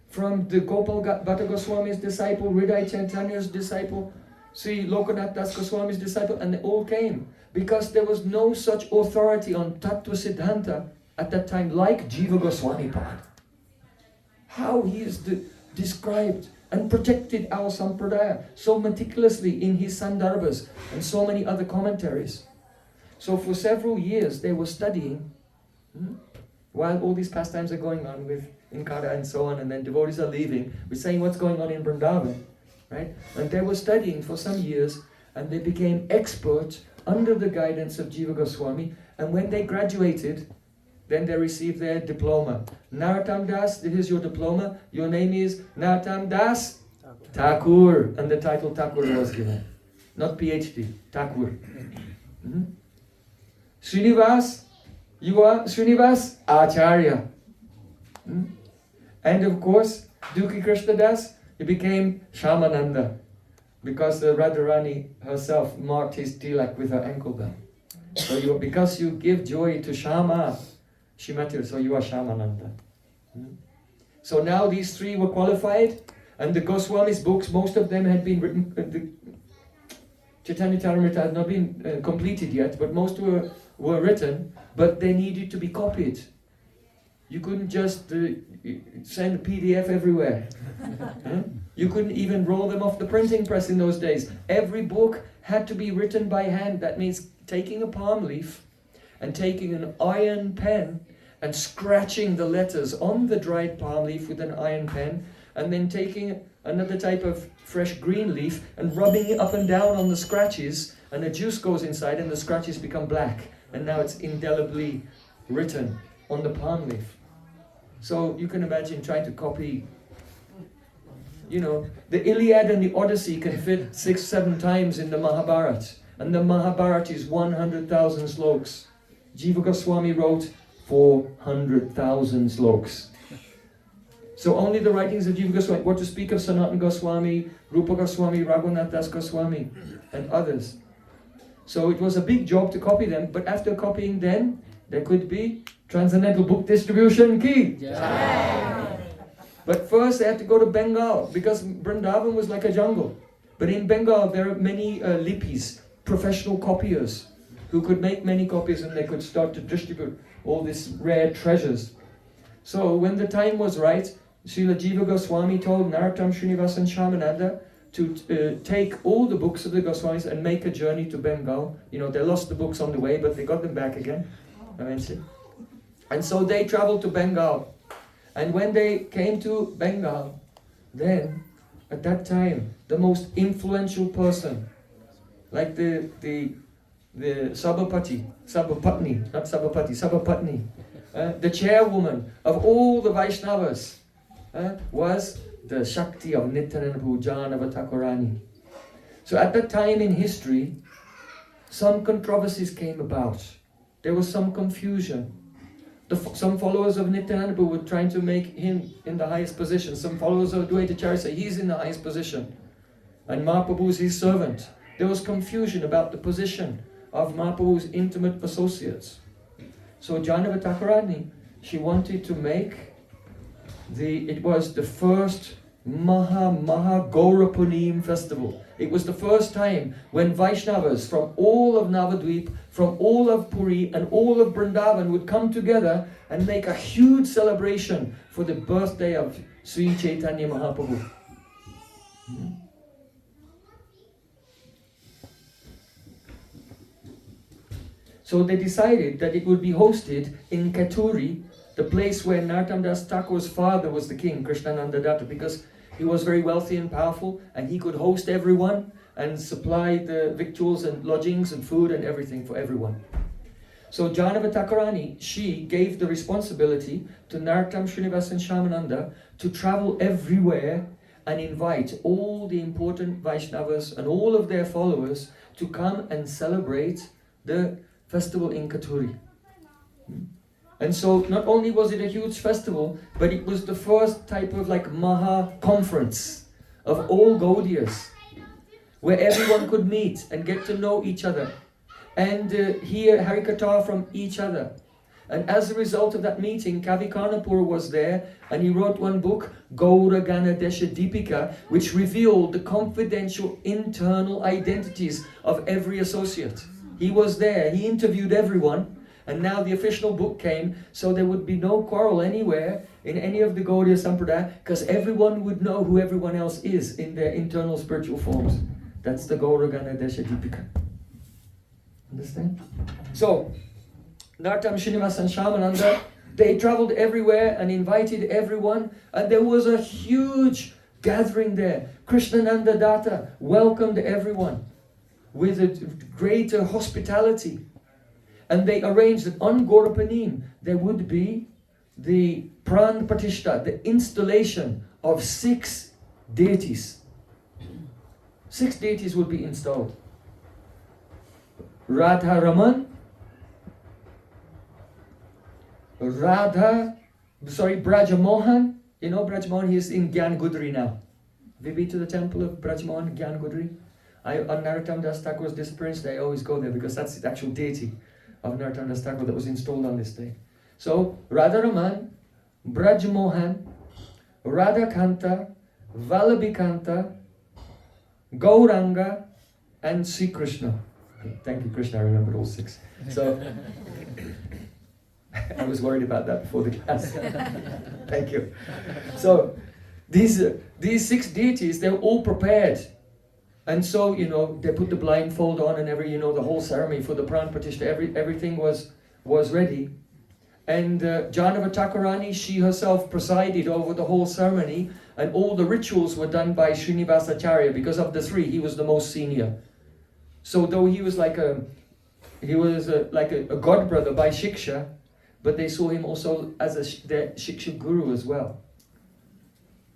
from the Gopal Bhatta Goswami's disciple, Hridaya Chaitanya's disciple, Sri Lokanath Das Goswami's disciple, and they all came. Because there was no such authority on Tattva Siddhanta at that time like Jiva Goswami Pad. How he is described and protected our Sampradaya so meticulously in his Sandarbhas and so many other commentaries. So for several years they were studying, while all these pastimes are going on with Inkara and so on, and then devotees are leaving, we're saying what's going on in Vrindavan, right? And they were studying for some years, and they became experts under the guidance of Jiva Goswami, and when they graduated, then they received their diploma. Narottam Das, this is your diploma. Your name is Narottam Das Thakur. And the title Thakur was given. Not PhD, Thakur. Srinivas, you are Srinivas Acharya. And of course, Dukhi Krishna Das, he became Shamananda. Because Radharani herself marked his tilak with her ankle bell. So because you give joy to Shama, Shimati, so you are Shamananda. So now these three were qualified, and the Goswami's books, most of them had been written, the Chaitanya Charitamrita had not been completed yet, but most were written, but they needed to be copied. You couldn't just send a PDF everywhere. You couldn't even roll them off the printing press in those days. Every book had to be written by hand. That means taking a palm leaf and taking an iron pen and scratching the letters on the dried palm leaf with an iron pen, and then taking another type of fresh green leaf and rubbing it up and down on the scratches, and the juice goes inside and the scratches become black, and now it's indelibly written on the palm leaf. So you can imagine trying to copy, the Iliad and the Odyssey can fit 6-7 times in the Mahabharata, and the Mahabharata is 100,000 sloks. Jiva Goswami wrote 400,000 sloks. So only the writings of Jiva Goswami, what to speak of Sanatana Goswami, Rupa Goswami, Raghunath Das Goswami, and others. So it was a big job to copy them, but after copying them, there could be transcendental book distribution ki. Yeah. But first they had to go to Bengal, because Vrindavan was like a jungle. But in Bengal there are many lipis, professional copiers, who could make many copies, and they could start to distribute all these rare treasures. So when the time was right, Srila Jiva Goswami told Narottam, Srinivas and Shamananda to take all the books of the Goswamis and make a journey to Bengal. They lost the books on the way, but they got them back again. And so they traveled to Bengal. And when they came to Bengal, then at that time, the most influential person, like the Sabapatni, the chairwoman of all the Vaishnavas, was the Shakti of Nityananda Prabhu, Jahnava Thakurani. So at that time in history, some controversies came about. There was some confusion. Some followers of Nityananda Prabhu were trying to make him in the highest position. Some followers of Advaita Acharya say he's in the highest position, and Mahaprabhu is his servant. There was confusion about the position of Mahaprabhu's intimate associates. So Jahnava Thakurani, she wanted to make it was the first Maha Gaurapunim festival. It was the first time when Vaishnavas from all of Navadvip, from all of Puri and all of Vrindavan would come together and make a huge celebration for the birthday of Sri Chaitanya Mahaprabhu. So they decided that it would be hosted in Katuri, the place where Narottam Das Thakur's father was the king, Krishnananda Datta, because he was very wealthy and powerful, and he could host everyone and supply the victuals and lodgings and food and everything for everyone. So Jahnava Thakurani, she gave the responsibility to Narottam, Srinivas and Shamananda to travel everywhere and invite all the important Vaishnavas and all of their followers to come and celebrate the festival in Katuri. And so not only was it a huge festival, but it was the first type of Maha conference of all Gaudiyas, where everyone could meet and get to know each other and hear Harikatha from each other. And as a result of that meeting, Kavi Karnapur was there, and he wrote one book, Gaura Gana Desha Deepika, which revealed the confidential internal identities of every associate. He was there, he interviewed everyone, And now the official book came, so there would be no quarrel anywhere in any of the Gaudiya Sampradaya, because everyone would know who everyone else is in their internal spiritual forms. That's the Gauragana Desha Deepika. Understand? So, Nartam, Srinivas and Shyamananda, they traveled everywhere and invited everyone, and there was a huge gathering there. Krishnananda Datta welcomed everyone with a greater hospitality. And they arranged that on Gaurapanim there would be the Pran Pratishtha, the installation of 6 deities. 6 deities would be installed. Radha Raman, Braja Mohan. You know Braja Mohan, he is in Gyan Gudri now. Have you been to the temple of Braja Mohan, Gyan Gudri? On Narottam Das Thakur's disappearance day, I always go there because that's the actual deity of Narottam Das Thakur that was installed on this day. So, Radha Raman, Braj Mohan, Radha Kanta, Vallabhikanta, Gauranga, and Sri Krishna. Thank you, Krishna, I remembered all 6. So, I was worried about that before the class. Thank you. So, these 6 deities, they're all prepared. And so, they put the blindfold on and the whole ceremony for the Pran Pratishtha, everything was ready. And Jahnava Thakurani, she herself presided over the whole ceremony, and all the rituals were done by Srinivasacharya. Because of the 3, he was the most senior. So though he was like a god brother by Shiksha, but they saw him also as their Shiksha guru as well.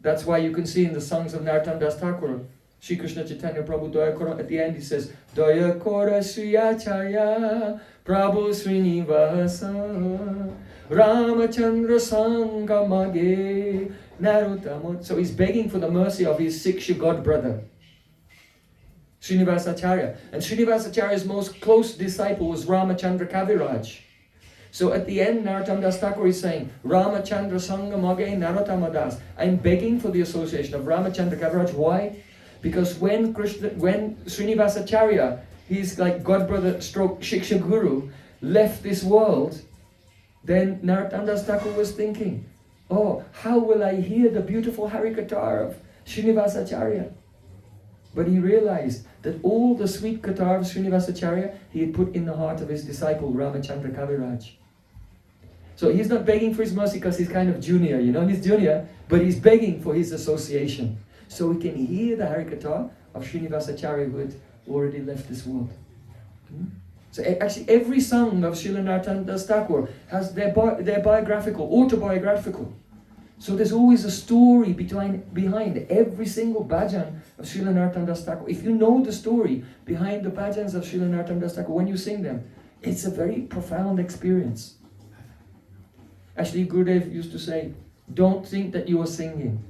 That's why you can see in the songs of Narottam Das Thakur, Shri Krishna Chaitanya Prabhu Daya Kora, at the end he says, Daya Kora Sri Acharya Prabhu Srinivasa Ramachandra Sangamage Narottama. So he's begging for the mercy of his Shiksha god brother, Srinivasacharya. And Srinivasacharya's most close disciple was Ramachandra Kaviraj. So at the end, Narottam Das Thakur is saying, Ramachandra Sangamage Narottama Das. I'm begging for the association of Ramachandra Kaviraj. Why? Because when Srinivasacharya, his like godbrother stroke Shiksha Guru, left this world, then Narottam Das Thakur was thinking, oh, how will I hear the beautiful Harikatha of Srinivasacharya? But he realized that all the sweet Katha of Srinivasacharya he had put in the heart of his disciple Ramachandra Kaviraj. So he's not begging for his mercy because he's kind of junior, he's junior, but he's begging for his association. So we can hear the Harikatha of Srinivasacharya who had already left this world. So actually every song of Srila Narottam Das Thakur has their biographical, autobiographical. So there's always a story behind every single bhajan of Srila Narottam Das Thakur. If you know the story behind the bhajans of Srila Narottam Das Thakur, when you sing them, it's a very profound experience. Actually, Gurudev used to say, don't think that you are singing.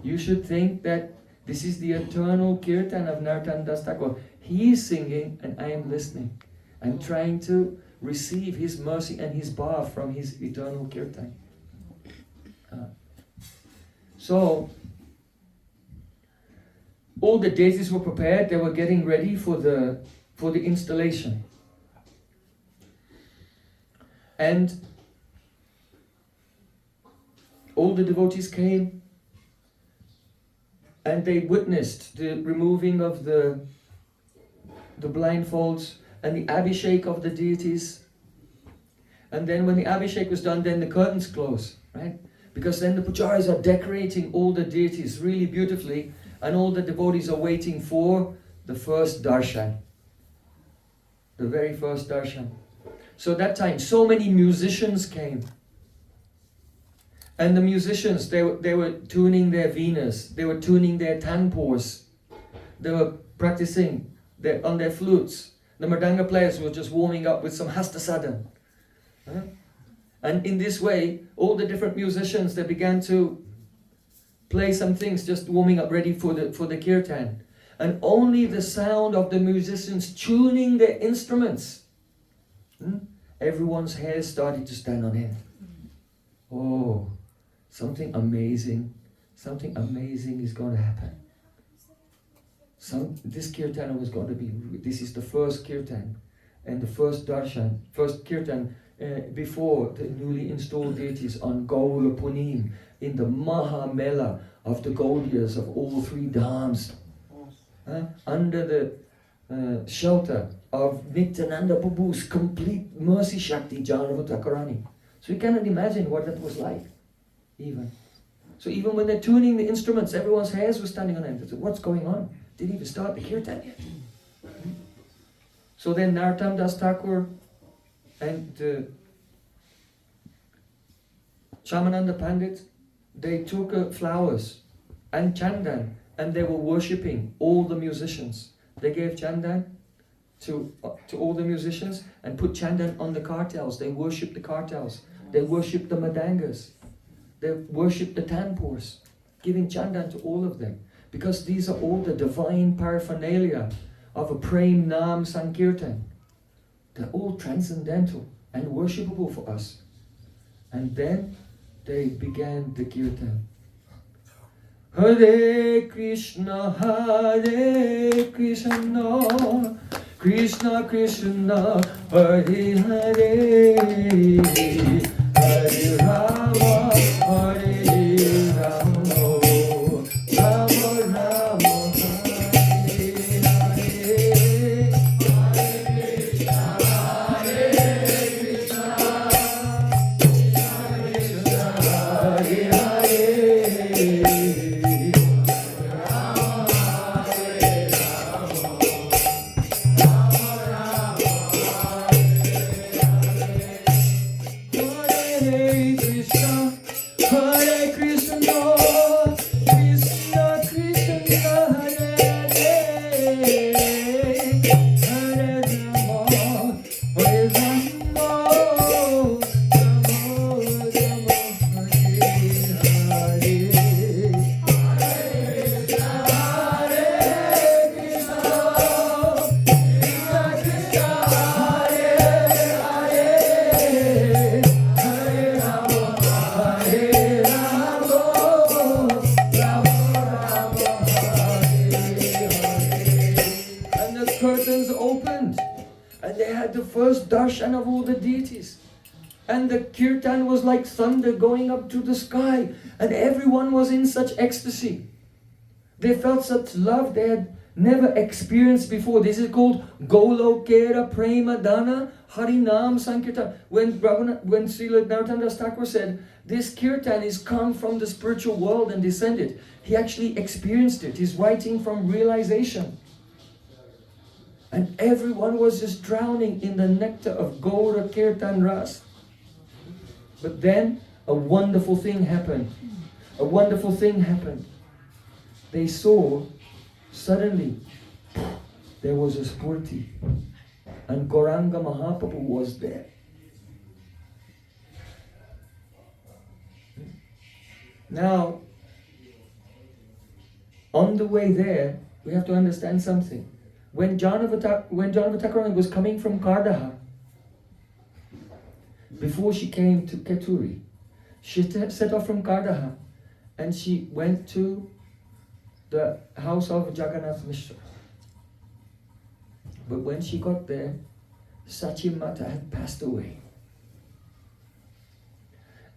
You should think that this is the eternal kirtan of Narottam Das Thakur. He is singing and I am listening. I'm trying to receive his mercy and his bhav from his eternal kirtan. So, all the deities were prepared. They were getting ready for the installation. And all the devotees came and they witnessed the removing of the blindfolds and the abhishek of the deities. And then when the abhishek was done, then the curtains closed, right? Because then the pujaris are decorating all the deities really beautifully, and all the devotees are waiting for the first darshan. The very first darshan. So that time, so many musicians came. And the musicians, they were tuning their venas, they were tuning their tanpurs, they were practicing on their flutes. The mridanga players were just warming up with some hasta sadhana. And in this way, all the different musicians, they began to play some things, just warming up ready for the kirtan. And only the sound of the musicians tuning their instruments, everyone's hair started to stand on end. Oh, something amazing is going to happen. This kirtan was going to be, this is the first kirtan. And the first darshan, first kirtan before the newly installed deities on Gaura Punim, in the Maha Mela of the Gaudiyas of all three Dhams, under the shelter of Nityananda Prabhu's complete mercy Shakti, Jahnava Thakurani. So you cannot imagine what that was like, even. So even when they're tuning the instruments, everyone's hairs were standing on end. They said, what's going on? Didn't even start the kirtan yet. So then Narottam Das Thakur and Shamananda Pandit, they took flowers and chandan, and they were worshipping all the musicians. They gave chandan to all the musicians and put chandan on the kartals. They worshipped the kartals. They worshipped the madangas. They worshipped the tanpurs, giving chandan to all of them. Because these are all the divine paraphernalia of a Prem Nam Sankirtan. They're all transcendental and worshipable for us. And then they began the kirtan. Hare Krishna, Krishna Krishna, Hare Hare, Hare Rama, Hare Rama, Rama Rama, Hare Hare, Hare Krishna, Hare Hare. Darshan of all the deities, and the kirtan was like thunder going up to the sky, and everyone was in such ecstasy. They felt such love they had never experienced before. This is called Golokera Prema Dana Harinam Sankirtan. When Srila Narottam Das Thakur said this kirtan is come from the spiritual world and descended, he actually experienced it. He's writing from realization. And everyone was just drowning in the nectar of Gaura Kirtan Ras. But then a wonderful thing happened. A wonderful thing happened. They saw, suddenly, there was a spurti. And Gauranga Mahaprabhu was there. Now, on the way there, we have to understand something. When Jahnava Thakurani was coming from Kardaha, before she came to Keturi, she set off from Kardaha and she went to the house of Jagannath Mishra. But when she got there, Sachimata had passed away.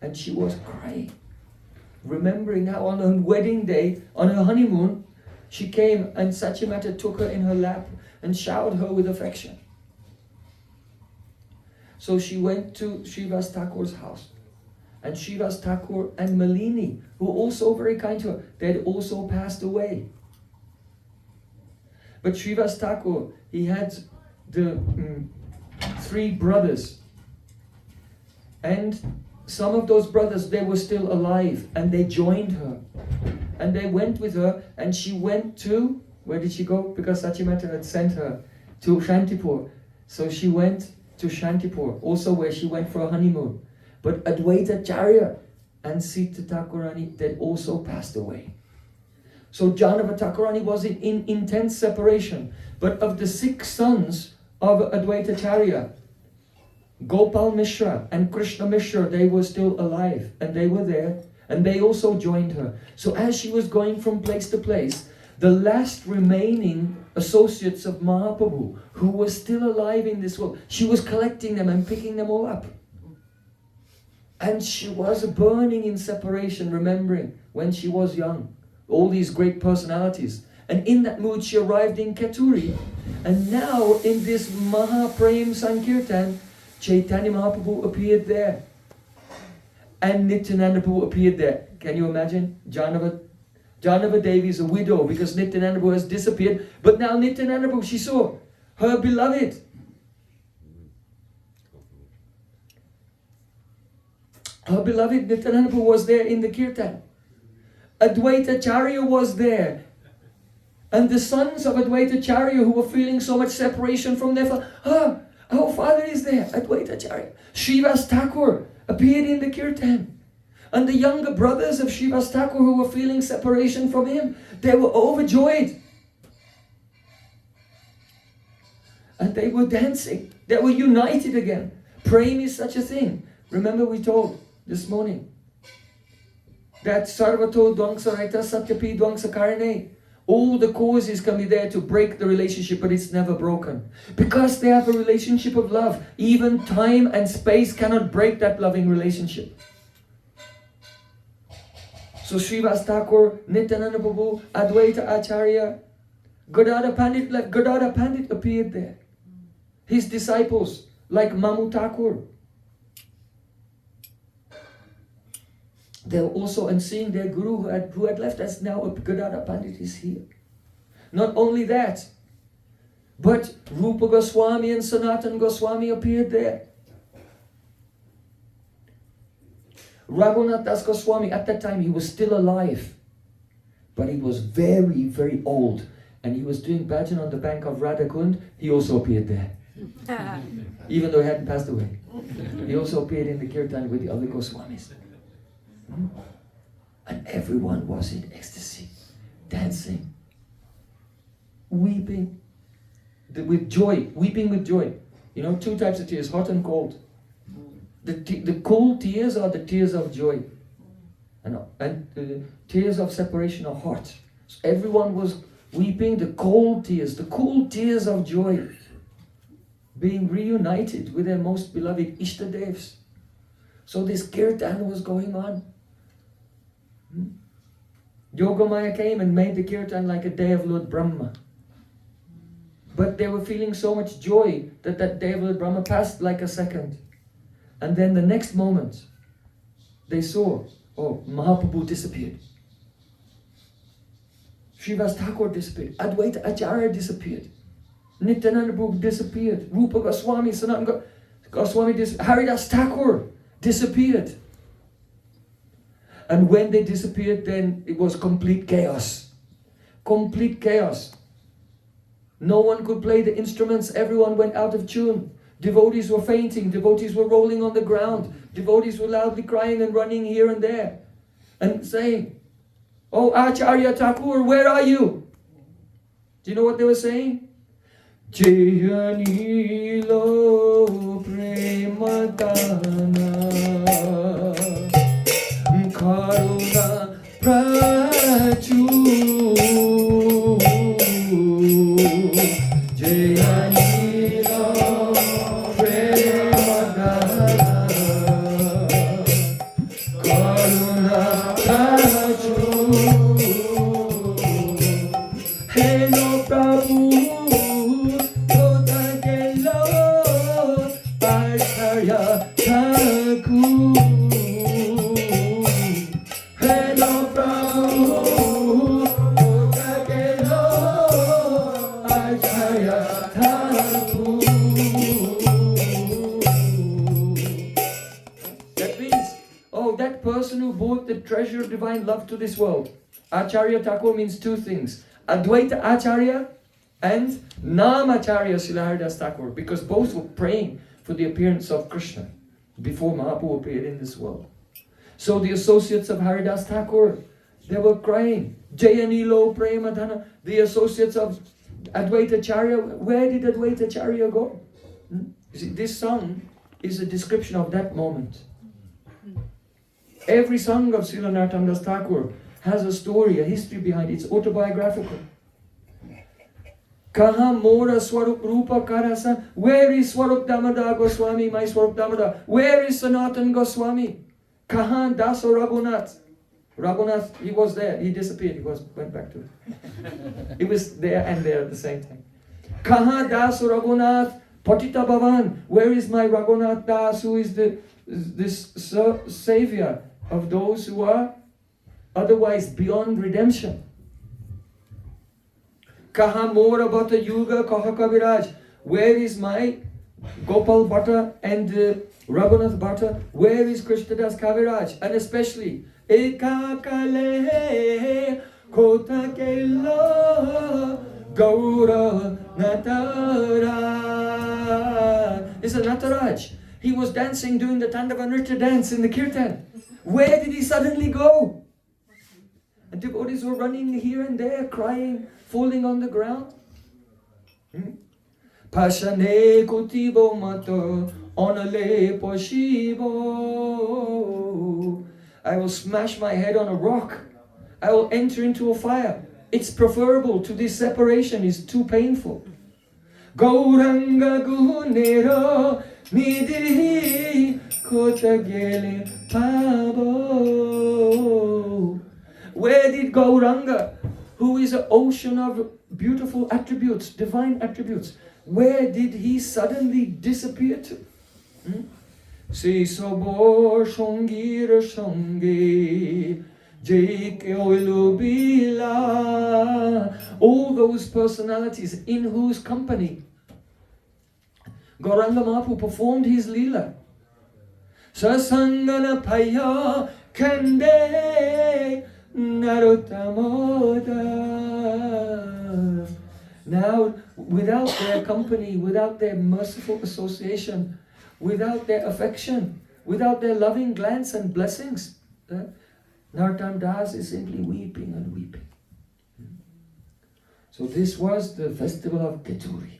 And she was crying, remembering how on her wedding day, on her honeymoon, she came and Sachimata took her in her lap and showered her with affection. So she went to Srivas Thakur's house. And Srivas Thakur and Malini, who were also very kind to her, they had also passed away. But Srivas Thakur, he had the 3 brothers. And some of those brothers, they were still alive and they joined her. And they went with her and she went to, where did she go? Because Sachimata had sent her to Shantipur. So she went to Shantipur, also where she went for a honeymoon. But Advaita Charya and Sita Thakurani, they also passed away. So Jahnava Thakurani was in intense separation. But of the 6 sons of Advaita Charya, Gopal Mishra and Krishna Mishra, they were still alive and they were there. And they also joined her. So as she was going from place to place, the last remaining associates of Mahaprabhu, who were still alive in this world, she was collecting them and picking them all up. And she was burning in separation, remembering when she was young, all these great personalities. And in that mood, she arrived in Keturi. And now, in this Mahaprem Sankirtan, Chaitanya Mahaprabhu appeared there. And Nityananda Prabhu appeared there. Can you imagine? Jahnava Devi is a widow because Nityananda Prabhu has disappeared. But now Nityananda Prabhu, she saw her beloved. Her beloved Nityananda Prabhu was there in the Kirtan. Advaita Charya was there. And the sons of Advaita Charya who were feeling so much separation from their father, our father is there, Advaita Charya. Srivas Thakur appeared in the Kirtan. And the younger brothers of Srivas Thakur who were feeling separation from him, they were overjoyed. And they were dancing. They were united again. Prem is such a thing. Remember we told this morning that Sarvato Dwangsa Raita Satyapi Dwangsa Karne. All the causes can be there to break the relationship, but it's never broken. Because they have a relationship of love. Even time and space cannot break that loving relationship. So Srivas Thakur, Nityananda Prabhu, Advaita Acharya, Gadadhar Pandit appeared there. His disciples, like Mamu Thakur. They were also, and seeing their guru who had left us, now Gadadhar Pandit is here. Not only that, but Rupa Goswami and Sanatan Goswami appeared there. Raghunath Das Goswami, at that time he was still alive, but he was very, very old, and he was doing bhajan on the bank of Radhakund. He also appeared there, even though he hadn't passed away. He also appeared in the kirtan with the other Goswamis. And everyone was in ecstasy, dancing, weeping with joy, weeping with joy. You know, two types of tears, hot and cold. The cold tears are the tears of joy, and the tears of separation are hot. So everyone was weeping the cool tears of joy, being reunited with their most beloved Ishtadevs. So this kirtan was going on. Yogamaya came and made the kirtan like a day of Lord Brahma. But they were feeling so much joy that that day of Lord Brahma passed like a second. And then the next moment, they saw, oh, Mahaprabhu disappeared. Srivas Thakur disappeared. Advaita Acharya disappeared. Nityananda Prabhu disappeared. Rupa Goswami, Sanatan Goswami disappeared. Haridas Thakur disappeared. And when they disappeared, then it was complete chaos. Complete chaos. No one could play the instruments. Everyone went out of tune. Devotees were fainting. Devotees were rolling on the ground. Devotees were loudly crying and running here and there and saying, "Oh, Acharya Thakur, where are you?" Do you know what they were saying? Jahnava Premadana Karuna Prachu treasure of divine love to this world. Acharya Thakur means two things: Advaita Acharya and Namacharya Srila Haridas Thakur, because both were praying for the appearance of Krishna before Mahaprabhu appeared in this world. So the associates of Haridas Thakur, they were crying, Jayanilo Premadhana. The associates of Advaita Acharya, where did Advaita Acharya go? You see, this song is a description of that moment. Every song of Srila Narottam Das Thakur has a story, a history behind it. It's autobiographical. Kaha Mora Swarup Rupa Karasa. Where is Swarup Damodar Goswami, my Swarup Damodar? Where is Sanatan Goswami? Kahan Das or Raghunath? Raghunath, he was there, he disappeared, went back to it. He was there and there at the same time. Kahan Das or Raghunath? Patita Bhavan, where is my Raghunath Das, who is this savior of those who are otherwise beyond redemption? Kaha Mora Bhatta Yuga Kaha Kaviraj, where is my Gopal Bhatta and Raghunath Bhatta? Where is Krishnadas Kaviraj? And especially Eka Kale Kota Kela Gaura Nataraj. It's a Nataraj. He was dancing, doing the Tandava Nritya dance in the Kirtan. Where did he suddenly go? And devotees were running here and there, crying, falling on the ground. Pashane kutibo mato onale poshibo. I will smash my head on a rock. I will enter into a fire. It's preferable to this separation, is too painful. Gauranga gunero nidhi kotagele pabo. Where did Gauranga, who is an ocean of beautiful attributes, divine attributes, where did he suddenly disappear to? Si sobor shongir shongi jeke oilubila. All those personalities in whose company Gauranga Mahaprabhu performed his Leela. Sasangana paya kande narotamoda. Now, without their company, without their merciful association, without their affection, without their loving glance and blessings, Narottam Das is simply weeping and weeping. So this was the festival of Keturi.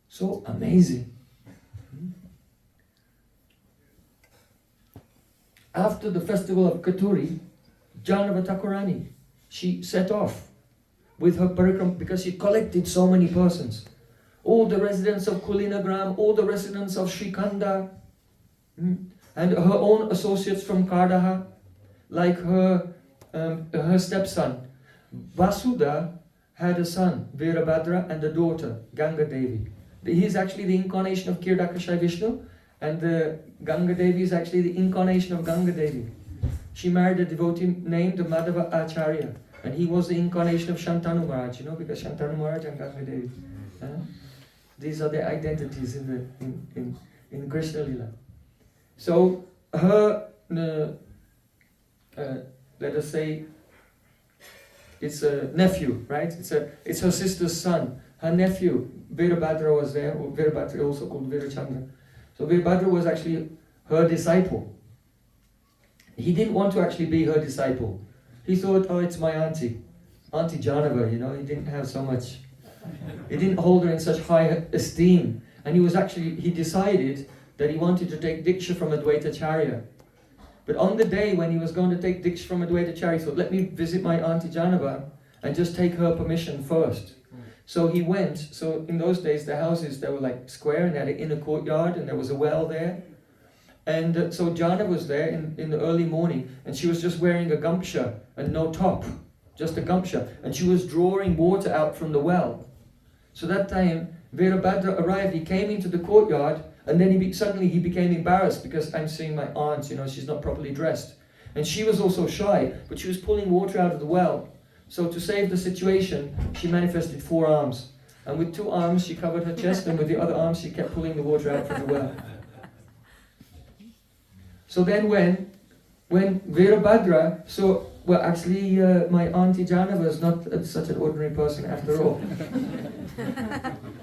So amazing. After the festival of Keturi, Jahnava Thakurani, she set off with her parikram because she collected so many persons. All the residents of Kulinagram, all the residents of Srikanda, and her own associates from Kardaha, like her stepson. Vasudha had a son, Virabhadra, and a daughter, Ganga Devi. He's actually the incarnation of Kirdakashai Vishnu, and the Ganga Devi is actually the incarnation of Ganga Devi. She married a devotee named Madhava Acharya, and he was the incarnation of Shantanu Maharaj, because Shantanu Maharaj and Ganga Devi. These are their identities in Krishna Lila. So her, let us say, it's a nephew, right? It's her sister's son. Her nephew, Virabhadra, was there. Virabhadra, also called Virachandra. So Virabhadra was actually her disciple. He didn't want to actually be her disciple. He thought, oh, it's my Auntie Jahnava, he didn't have so much. He didn't hold her in such high esteem. And he decided that he wanted to take Diksha from Advaitacharya. But on the day when he was going to take Diksha from Advaitacharya, he thought, let me visit my Auntie Jahnava and just take her permission first. So he went. So in those days, the houses, they were like square and they had an inner courtyard and there was a well there. And so Jahnava was there in the early morning, and she was just wearing a gamsha and no top, just a gamsha. And she was drawing water out from the well. So that time, Virabhadra arrived, he came into the courtyard, and then suddenly he became embarrassed because I'm seeing my aunt, she's not properly dressed. And she was also shy, but she was pulling water out of the well. So to save the situation, she manifested 4 arms. And with 2 arms, she covered her chest, and with the other arms, she kept pulling the water out from the well. So then when Virabhadra, actually my Auntie Jahnava is not such an ordinary person after all.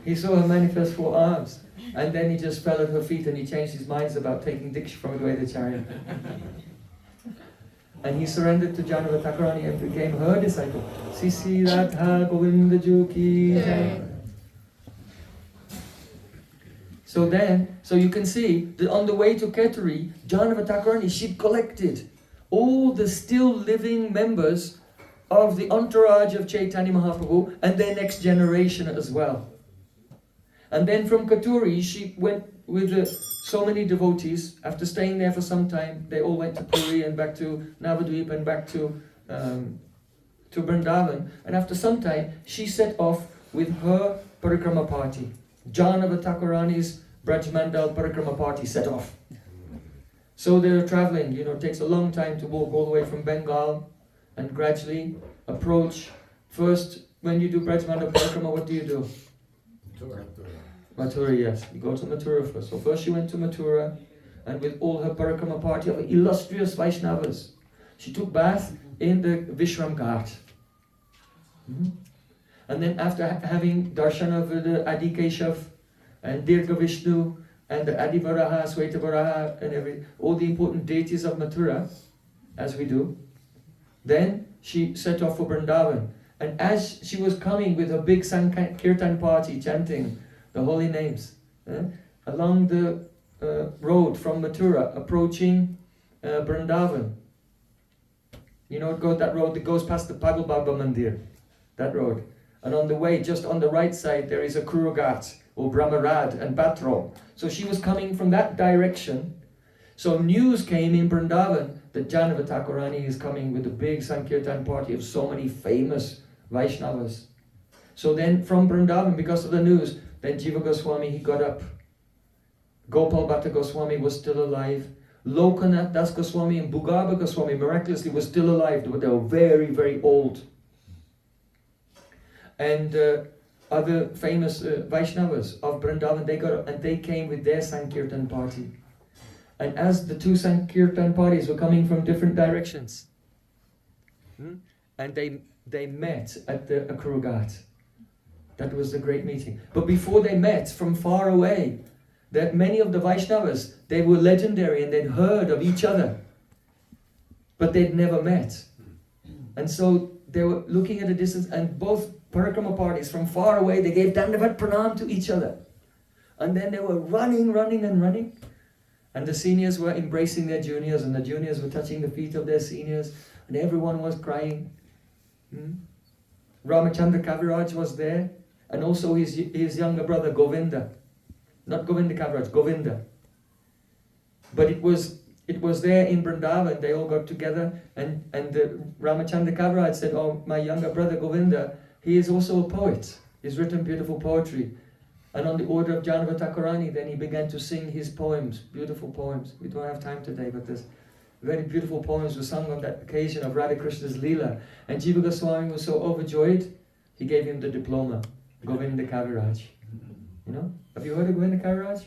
He saw her manifest 4 arms, and then he just fell at her feet and he changed his minds about taking Diksha from Advaitacharya. And he surrendered to Jahnava Thakurani and became her disciple. Sisi Radha Govinda Ju Ki Jai. So you can see that on the way to Keturi, Jahnava Thakurani, she collected all the still living members of the entourage of Chaitanya Mahaprabhu and their next generation as well. And then from Keturi, she went with so many devotees, after staying there for some time, they all went to Puri and back to Navadvip and back to Vrindavan. And after some time, she set off with her parikrama party. Jahnava Thakurani's Brajmandal parikrama party set off. So they're traveling, it takes a long time to walk all the way from Bengal and gradually approach. First, when you do Brajmandal parikrama, what do? Mathura, yes. You go to Mathura first. So first she went to Mathura, and with all her parikrama party of illustrious Vaishnavas, she took bath in the Vishram Ghat. And then after having darshan of the Adi Keshav and Dirgha Vishnu and the Adi Varaha, Sweta Varaha and all the important deities of Mathura, as we do, then she set off for Vrindavan. And as she was coming with her big Sankirtan party chanting the holy names, along the road from Mathura approaching Vrindavan, that road that goes past the Pagal Baba Mandir, that road. And on the way, just on the right side, there is a Kurugat, or Brahmarad and Batro. So she was coming from that direction. So news came in Vrindavan that Jahnava Thakurani is coming with a big Sankirtan party of so many famous Vaishnavas. So then from Vrindavan, because of the news, then Jiva Goswami, he got up. Gopal Bhatta Goswami was still alive. Lokanath Das Goswami and Bhugabha Goswami miraculously were still alive. They were very, very old. And other famous Vaishnavas of Vrindavan, they got up and they came with their Sankirtan party. And as the two Sankirtan parties were coming from different directions, and they met at the Akrura Ghat. That was the great meeting. But before they met, from far away, that many of the Vaishnavas, they were legendary and they'd heard of each other, but they'd never met. And so they were looking at a distance, and both parikrama parties from far away, they gave Dandavat Pranam to each other. And then they were running. And the seniors were embracing their juniors, and the juniors were touching the feet of their seniors, and everyone was crying. Ramachandra Kaviraj was there, and also his younger brother Govinda. Not Govinda Kaviraj, Govinda. But it was there in Vrindavan, they all got together, and Ramachandra Kaviraj said, "Oh, my younger brother Govinda, he is also a poet. He's written beautiful poetry." And on the order of Jahnava Thakurani, then he began to sing his poems, beautiful poems. We don't have time today, but there's very beautiful poems were sung on that occasion of Radha Krishna's Leela. And Jiva Goswami was so overjoyed, he gave him the diploma, Govinda Kaviraj. Have you heard of Govinda Kaviraj?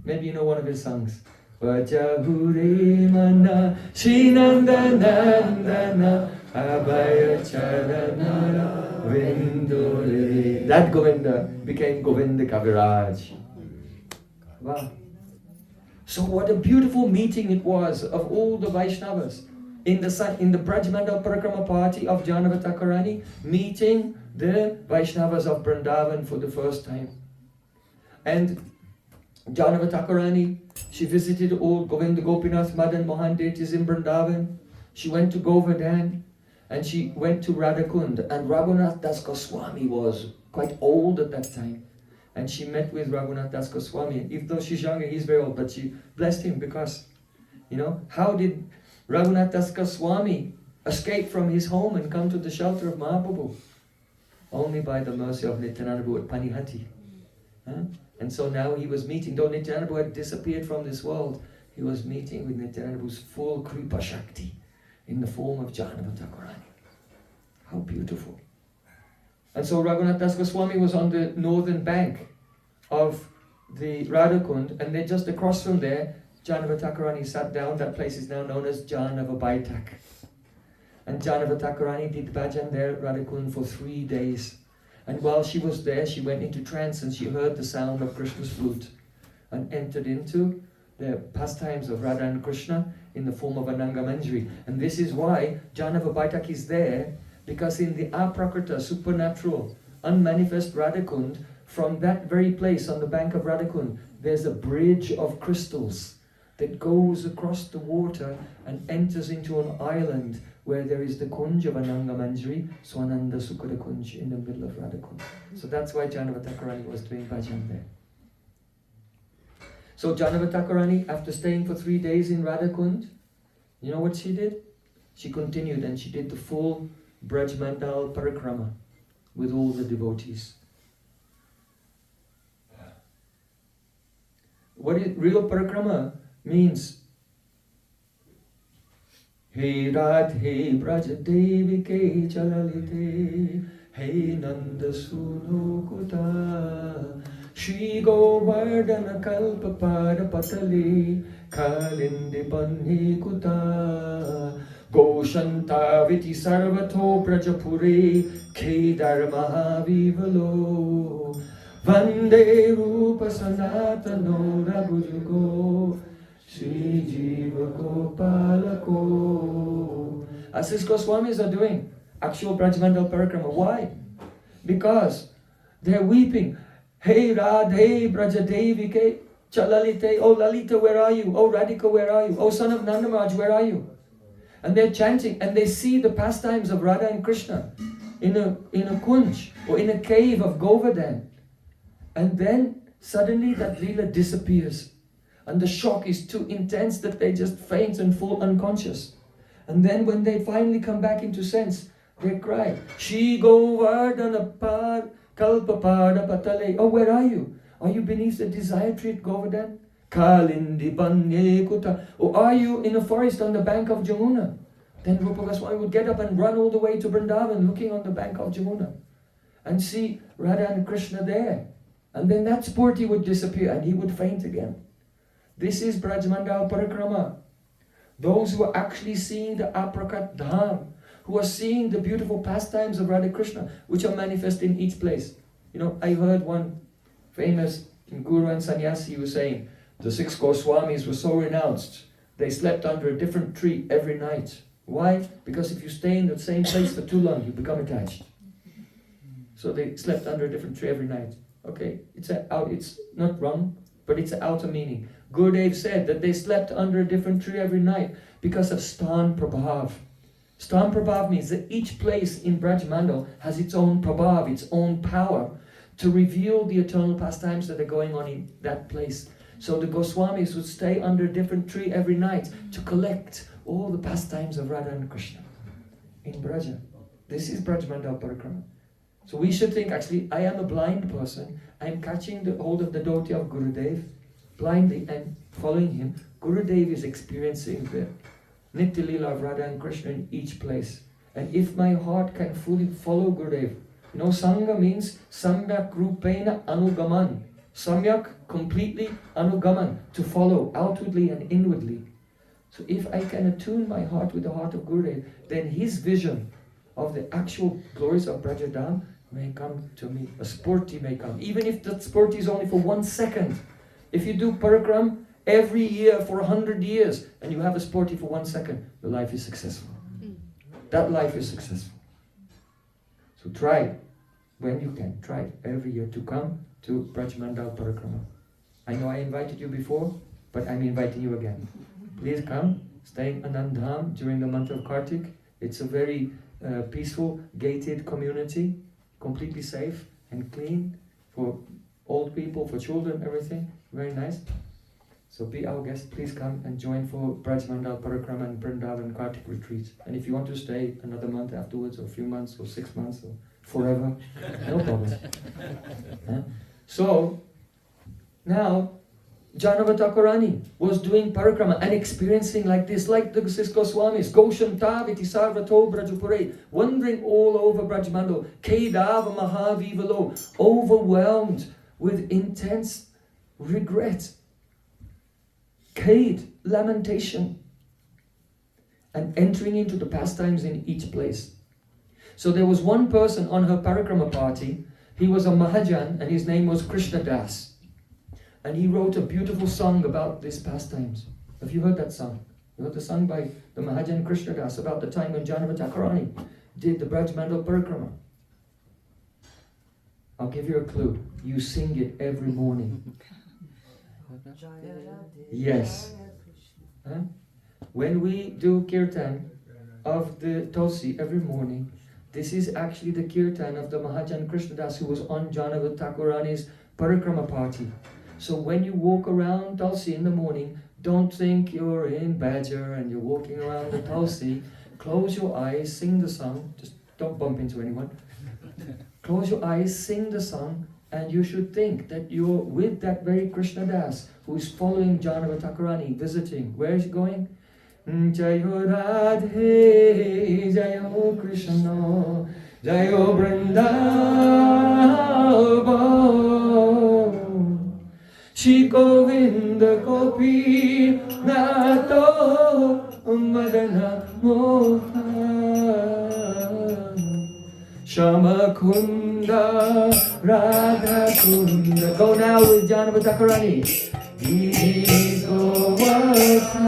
Maybe you know one of his songs. Vajahure mana Srinandanandana Abhaya Charanara Vindure. That Govinda became Govinda Kaviraj. Wow. So what a beautiful meeting it was of all the Vaishnavas in the Brajmandal Parikrama party of Jahnava Thakurani, meeting the Vaishnavas of Vrindavan for the first time. And Jahnava Thakurani, she visited all Govinda Gopinath Madan Mohan deities in Vrindavan. She went to Govardhan, and she went to Radhakund, and Raghunath Das Goswami was quite old at that time. And she met with Raghunath Das Goswami. Even though she's younger, he's very old, but she blessed him because, how did Raghunath Das Goswami escape from his home and come to the shelter of Mahaprabhu? Only by the mercy of Nityananda Prabhu at Panihati. And so now he was meeting, though Nityananda Prabhu had disappeared from this world, he was meeting with Nityananda Prabhu's full Kripa Shakti in the form of Jahnava Thakurani. How beautiful. And so Raghunath Das Goswami was on the northern bank of the Radhakund, and then just across from there, Jahnava Thakurani sat down. That place is now known as Jahnava Baitak. And Jahnava Thakurani did bhajan there at Radhakund for 3 days. And while she was there, she went into trance and she heard the sound of Krishna's flute and entered into the pastimes of Radha and Krishna in the form of Ananga Manjari. And this is why Jahnava Baitak is there, because in the aprakrita, supernatural, unmanifest Radhakund, from that very place on the bank of Radhakund, there's a bridge of crystals that goes across the water and enters into an island where there is the kunj of Ananga Manjari, Swananda Sukhada Kunj, in the middle of Radhakund. So that's why Jahnava Thakurani was doing bhajan there. So Jahnava Thakurani, after staying for 3 days in Radhakund, you know what she did? She continued and she did the full Braj Mandal Parikrama with all the devotees. What is real Parikrama means? Hey Radhe Braja Devi ke chalalite, Hey Nanda Suno Kuta, Shri Govardhana Kalpa Pada Patali, Kalindi Banhi Kuta, Goshanta Viti Sarvato Prajapuri, Kedar Mahavivalo, Vande Rupa Sanatano Raghujugo, Shri Jiva Gopalako. As his Goswamis are doing actual Brajmandal Parikrama. Why? Because they're weeping. Hey Radhe Brajadevi ke Chalalite. Oh Lalita, where are you? Oh Radhika, where are you? Oh son of Nandamaraj, where are you? And they're chanting and they see the pastimes of Radha and Krishna in a kunj or in a cave of Govardhan. And then suddenly that Leela disappears. And the shock is too intense that they just faint and fall unconscious. And then when they finally come back into sense, they cry, Shri Govardhana Par Kalpapada Patale. Oh, where are you? Are you beneath the desire tree at Govardhan? Kalindi Banye Kuta. Or are you in a forest on the bank of Jamuna? Then Rupa Goswami would get up and run all the way to Vrindavan, looking on the bank of Jamuna, and see Radha and Krishna there. And then that spurti would disappear and he would faint again. This is Brajmandal Parikrama. Those who are actually seeing the Aprakat Dham, who are seeing the beautiful pastimes of Radha Krishna, which are manifest in each place. You know, I heard one famous guru and sannyasi who was saying, the 6 Goswamis were so renounced, they slept under a different tree every night. Why? Because if you stay in the same place for too long, you become attached. So they slept under a different tree every night. Okay, it's not wrong, but it's an outer meaning. Gurudev said that they slept under a different tree every night because of Stan Prabhav. Stan Prabhav means that each place in Braj Mandal has its own Prabhav, its own power to reveal the eternal pastimes that are going on in that place. So the Goswamis would stay under a different tree every night to collect all the pastimes of Radha and Krishna in Braja. This is Braj Mandal Parikrama. So we should think, actually, I am a blind person. I am catching the hold of the dhoti of Gurudev blindly and following him. Gurudev is experiencing the Nitya Leela of Radha and Krishna in each place. And if my heart can fully follow Gurudev, you know, Sangha means Samyak Rupena Anugaman. Samyak, completely, Anugaman, to follow outwardly and inwardly. So if I can attune my heart with the heart of Gurudev, then his vision of the actual glories of Brajadam may come to me. A spurti may come. Even if that spurti is only for 1 second. If you do parikram every year for 100 years and you have a spurti for 1 second, your life is successful. That life is successful. So try, when you can, try every year to come to Braj Mandal Parikrama. I know I invited you before, but I'm inviting you again. Please come, stay in Anandham during the month of Kartik. It's a very peaceful, gated community, completely safe and clean for old people, for children, everything. Very nice. So be our guest, please come and join for Braj Mandal Parikrama and Vrindavan Kartik retreat. And if you want to stay another month afterwards, or a few months, or 6 months, or forever, no problem. So, now, Jahnava Thakurani was doing parikrama and experiencing like this, like the 6 Goswamis, Goshantaviti Sarvato Brajapure, wandering all over Brajmandal, Kedava Mahavivalo, overwhelmed with intense regret, Khed, lamentation, and entering into the pastimes in each place. So there was one person on her parikrama party, he was a Mahajan and his name was Krishna Das. And he wrote a beautiful song about these pastimes. Have you heard that song? You heard the song by the Mahajan Krishna Das about the time when Jahnava Thakurani did the Braj Mandal Parikrama. I'll give you a clue. You sing it every morning. Yes. Huh? When we do kirtan of the Tulsi every morning, this is actually the kirtan of the Mahajan Krishna Das who was on Jahnava Thakurani's Parikrama party. So when you walk around Tulsi in the morning, don't think you're in Badger and you're walking around the Tulsi. Close your eyes, sing the song. Just don't bump into anyone. Close your eyes, sing the song, and you should think that you're with that very Krishna Das who is following Jahnava Thakurani, visiting. Where is he going? Jayo Radhe, Jayo Krishna, Jayo Vrindavan, Shri Govinda Gopi Nato Madana Moha, Shama Kunda Radha Kunda. Go now with Jahnava Thakurani. Govardha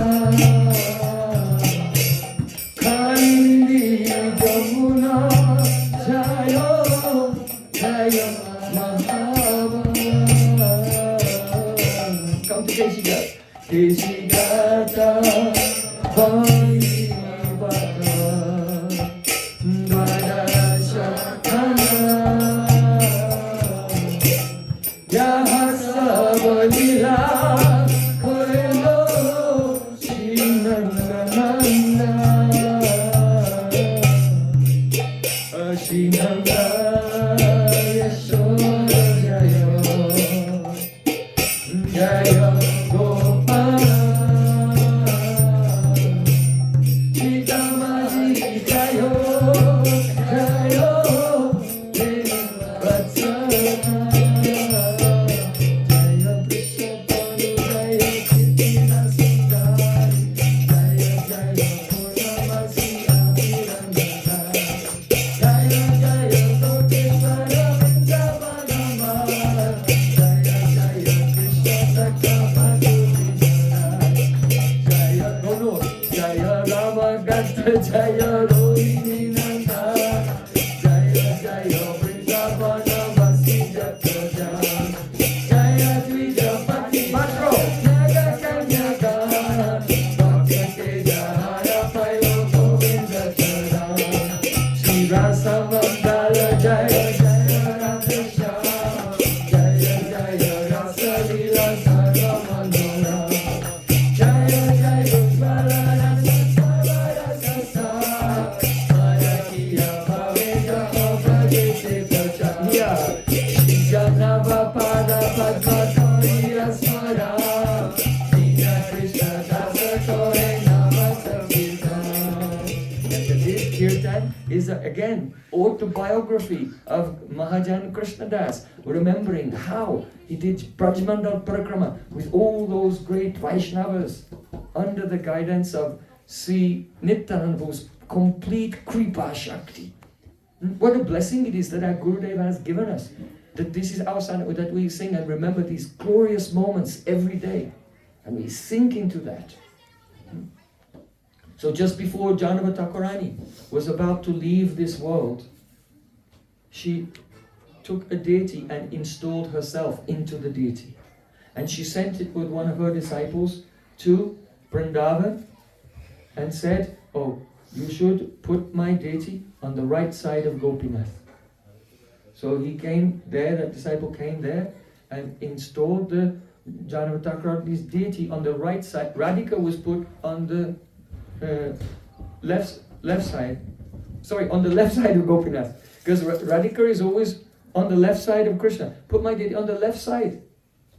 Kandi Jamuna Jayo Jayo Mahava. Come to Keshigata. Keshigata Vaivata Dvarashakana Yahasavalila Koelo Shinananda Shinanda Yashoda Jayo Jayo Gopala Chitamaji Jayo Jayo Vatsana Jaya Rohini Nanda Jaya Jaya Vrindavana Vasi Jataja Jaya Dvijapati Matro Naga Kanyaga Bhakti Jahara Payo Govinda Chara Shri Rasa Mandala Jaya Jaya Radha Jaya Jaya Rasa Lila Sarva Manora Jaya Jaya Bala Jahnava Pada Padma Tori Asmara Dina Krishna Dasa Kore Namasavita. This kirtan is again autobiography of Mahajan Krishna Das, remembering how he did Brajmandal Parikrama with all those great Vaishnavas under the guidance of Sri Nityananda's complete Kripa Shakti. What a blessing it is that our Gurudev has given us. That this is our son, that we sing and remember these glorious moments every day. And we sink into that. So just before Jahnava Thakurani was about to leave this world, she took a deity and installed herself into the deity. And she sent it with one of her disciples to Vrindavan and said, oh, you should put my deity on the right side of Gopinath. So he came there, that disciple came there and installed the Jahnava Thakurani's deity on the right side. Radhika was put on the left side. Sorry, on the left side of Gopinath. Because Radhika is always on the left side of Krishna. Put my deity on the left side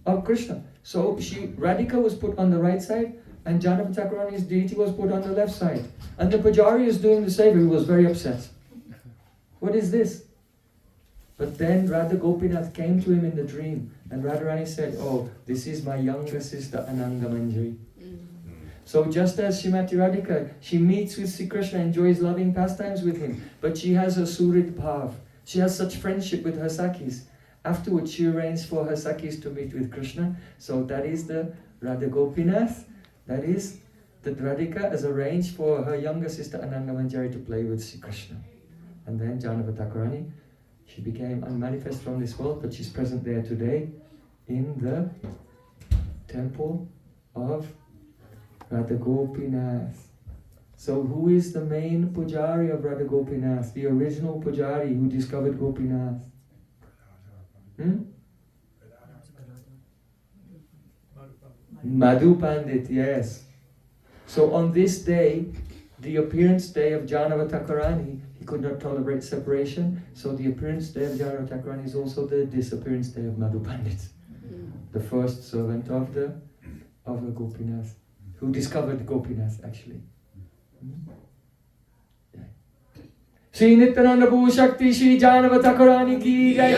of Krishna. So Radhika was put on the right side and Jahnava Thakurani's deity was put on the left side. And the Pujari is doing the seva. He was very upset. What is this? But then Radha Gopinath came to him in the dream and Radharani said, oh, this is my younger sister Ananga Manjari. So just as Srimati Radhika, she meets with Sri Krishna, enjoys loving pastimes with him, but she has a surit bhav. She has such friendship with her Sakhis. Afterwards she arranged for her Sakhis to meet with Krishna. So that is the Radha Gopinath. That is that Radhika has arranged for her younger sister Ananga Manjari to play with Sri Krishna. And then Jahnava Thakurani, she became unmanifest from this world, but she's present there today in the temple of Radha Gopinath. So who is the main pujari of Radha Gopinath? The original pujari who discovered Gopinath? Madhu Pandit, yes. So on this day, the appearance day of Jahnava Thakurani, he could not tolerate separation, so the appearance day of Jahnava Thakurani is also the disappearance day of Madhu Pandit, the first servant of the Gopinath, who discovered Gopinath actually. Shri Nityananda Bhu Shakti Shri Jahnava Thakurani ki jai,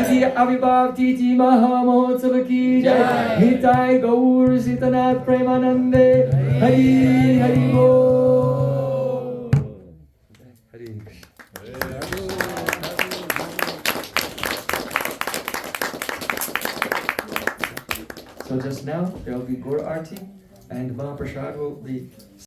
Shri Avibhav Titi Maha Mahotsav ki jai, Nitai Gaur Sitanath Premanande, Hari Hari Bo. Hari Krishna. So just now there will be Gaur Arti and Mahaprasad will be